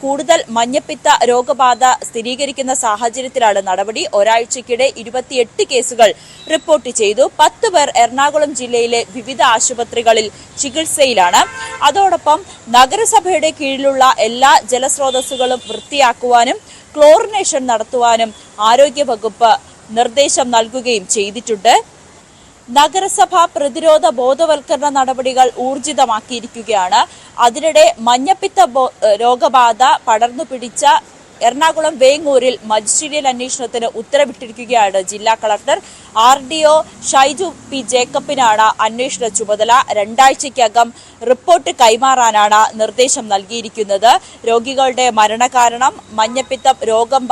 Q: കൂടുതൽ മഞ്ഞപ്പിത്ത രോഗബാധ സ്ഥിരീകരിക്കുന്ന സാഹചര്യത്തിലാണ് നടപടി. ഒരാഴ്ചക്കിടെ 28 കേസുകൾ റിപ്പോർട്ട് ചെയ്തു. 10 പേർ എറണാകുളം ജില്ലയിലെ വിവിധ ആശുപത്രികളിൽ ചികിത്സയിലാണ്. അതോടൊപ്പം നഗരസഭയുടെ കീഴിലുള്ള എല്ലാ ജലസ്രോതസ്സുകളും വൃത്തിയാക്കുവാനും ക്ലോറിനേഷൻ നടത്തുവാനും ആരോഗ്യവകുപ്പ് നിർദ്ദേശം നൽകുകയും ചെയ്തിട്ടുണ്ട്. നഗരസഭ പ്രതിരോധ ബോധവൽക്കരണ നടപടികൾ ഊർജിതമാക്കിയിരിക്കുകയാണ്. അതിനിടെ മഞ്ഞപ്പിത്ത രോഗബാധ പടർന്നു പിടിച്ച എറണാകുളം വേങ്ങൂരിൽ മജിസ്ട്രേറ്റ് അന്വേഷണത്തിന് ഉത്തരവിട്ടിരിക്കുകയാണ് ജില്ലാ കളക്ടർ. RDO ഷൈജു P ജേക്കബിനാണ് അന്വേഷണ ചുമതല. 2 ആഴ്ചയ്ക്കകം റിപ്പോർട്ട് കൈമാറാനാണ് നിർദ്ദേശം നൽകിയിരിക്കുന്നത്. രോഗികളുടെ മരണകാരണം, മഞ്ഞപ്പിത്തം രോഗം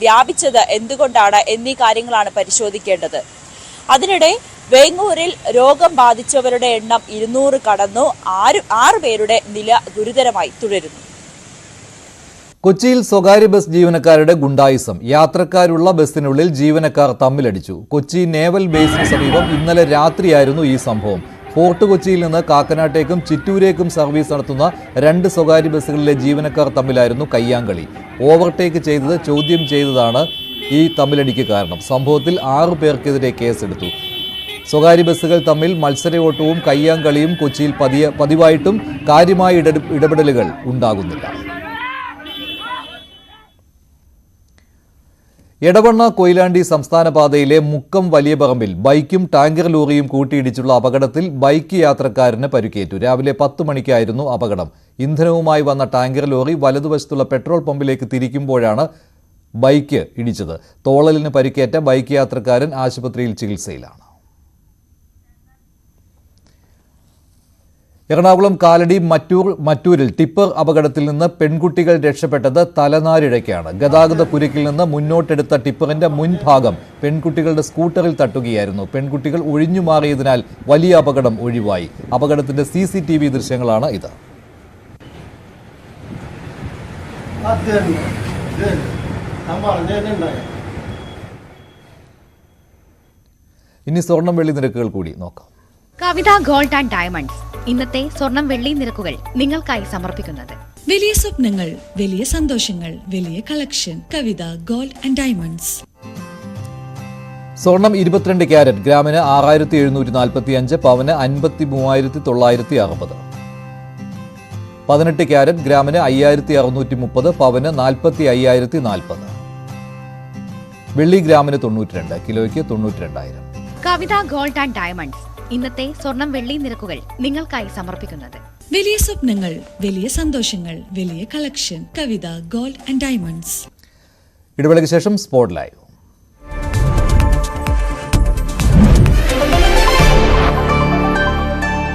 Q: വ്യാപിച്ചത് എന്തുകൊണ്ടാണ് എന്നീ കാര്യങ്ങളാണ് പരിശോധിക്കേണ്ടത്. അതിനിടെ വേങ്ങൂരിൽ രോഗം ബാധിച്ചവരുടെ എണ്ണം 200 കടന്നു. 6 പേരുടെ നില ഗുരുതരമായി തുടരുന്നു.
A: കൊച്ചിയിൽ സ്വകാര്യ ബസ് ജീവനക്കാരുടെ ഗുണ്ടായിസം. യാത്രക്കാരുള്ള ബസ്സിനുള്ളിൽ ജീവനക്കാർ തമ്മിലടിച്ചു. കൊച്ചി നേവൽ ബേസിന് സമീപം ഇന്നലെ രാത്രിയായിരുന്നു ഈ സംഭവം. ഫോർട്ട് കൊച്ചിയിൽ നിന്ന് കാക്കനാട്ടേക്കും ചിറ്റൂരേക്കും സർവീസ് നടത്തുന്ന 2 സ്വകാര്യ ബസ്സുകളിലെ ജീവനക്കാർ തമ്മിലായിരുന്നു കയ്യാങ്കളി. ഓവർടേക്ക് ചെയ്തത് ചോദ്യം ചെയ്തതാണ് ഈ തമ്മിലടിക്ക് കാരണം. സംഭവത്തിൽ 6 പേർക്കെതിരെ കേസെടുത്തു. സ്വകാര്യ ബസ്സുകൾ തമ്മിൽ മത്സരയോട്ടവും കയ്യാങ്കളിയും കൊച്ചിയിൽ പതിവായിട്ടും കാര്യമായ ഇടപെടലുകൾ ഉണ്ടാകുന്നില്ല. എടവണ്ണ കൊയിലാണ്ടി സംസ്ഥാന പാതയിലെ മുക്കം വലിയ പറമ്പിൽ ബൈക്കും ടാങ്കർ ലോറിയും കൂട്ടിയിടിച്ചുള്ള അപകടത്തിൽ ബൈക്ക് യാത്രക്കാരന് പരിക്കേറ്റു. രാവിലെ 10 മണിക്കായിരുന്നു അപകടം. ഇന്ധനവുമായി വന്ന ടാങ്കർ ലോറി വലതുവശത്തുള്ള പെട്രോൾ പമ്പിലേക്ക് തിരിക്കുമ്പോഴാണ് ബൈക്ക് ഇടിച്ചത്. തോളലിന് പരിക്കേറ്റ ബൈക്ക് യാത്രക്കാരൻ ആശുപത്രിയിൽ ചികിത്സയിലാണ്. എറണാകുളം കാലടി മറ്റൂരിൽ ടിപ്പർ അപകടത്തിൽ നിന്ന് പെൺകുട്ടികൾ രക്ഷപ്പെട്ടത് തലനാരിഴയ്ക്കാണ്. ഗതാഗത കുരുക്കിൽ നിന്ന് മുന്നോട്ടെടുത്ത ടിപ്പറിന്റെ മുൻഭാഗം പെൺകുട്ടികളുടെ സ്കൂട്ടറിൽ തട്ടുകയായിരുന്നു. പെൺകുട്ടികൾ ഒഴിഞ്ഞുമാറിയതിനാൽ വലിയ അപകടം ഒഴിവായി. അപകടത്തിന്റെ CCTV ദൃശ്യങ്ങളാണ് ഇത്. ഇനി സ്വർണം വെള്ളി നിരക്കുകൾ കൂടി നോക്കാം.
R: കവിത ഗോൾഡ് ആൻഡ് ഡയമണ്ട്സ് ഇന്നത്തെ സ്വർണം വെള്ളി നിരക്കുകൾ നിങ്ങൾക്കായി സമർപ്പിക്കുന്നത്.
S: വലിയ സ്വപ്നങ്ങൾ, വലിയ സന്തോഷങ്ങൾ, വലിയ collection. Kavitha gold and diamonds.
A: സ്വർണം 22 ക്യാരറ്റ് ഗ്രാമിന് 6745, പവന് 53,960. 18 ക്യാരറ്റ് ഗ്രാമിന് 5630, പവന് 45,040. വെള്ളി ഗ്രാമിന് 92, കിലോയ്ക്ക് 92,000.
R: കവിത ഗോൾഡ് ആൻഡ് ഡയമണ്ട്സ് ഇന്നത്തെ സ്വർണം വെള്ളി നിരക്കുകൾ നിങ്ങൾക്കായി സമർപ്പിക്കുന്നത്.
S: വലിയ സ്വപ്നങ്ങൾ, വലിയ സന്തോഷങ്ങൾ, വലിയ collection. Kavitha gold and diamonds.
A: ഇടവേളയ്ക്ക് ശേഷം സ്പോട്ട് ലൈവ്.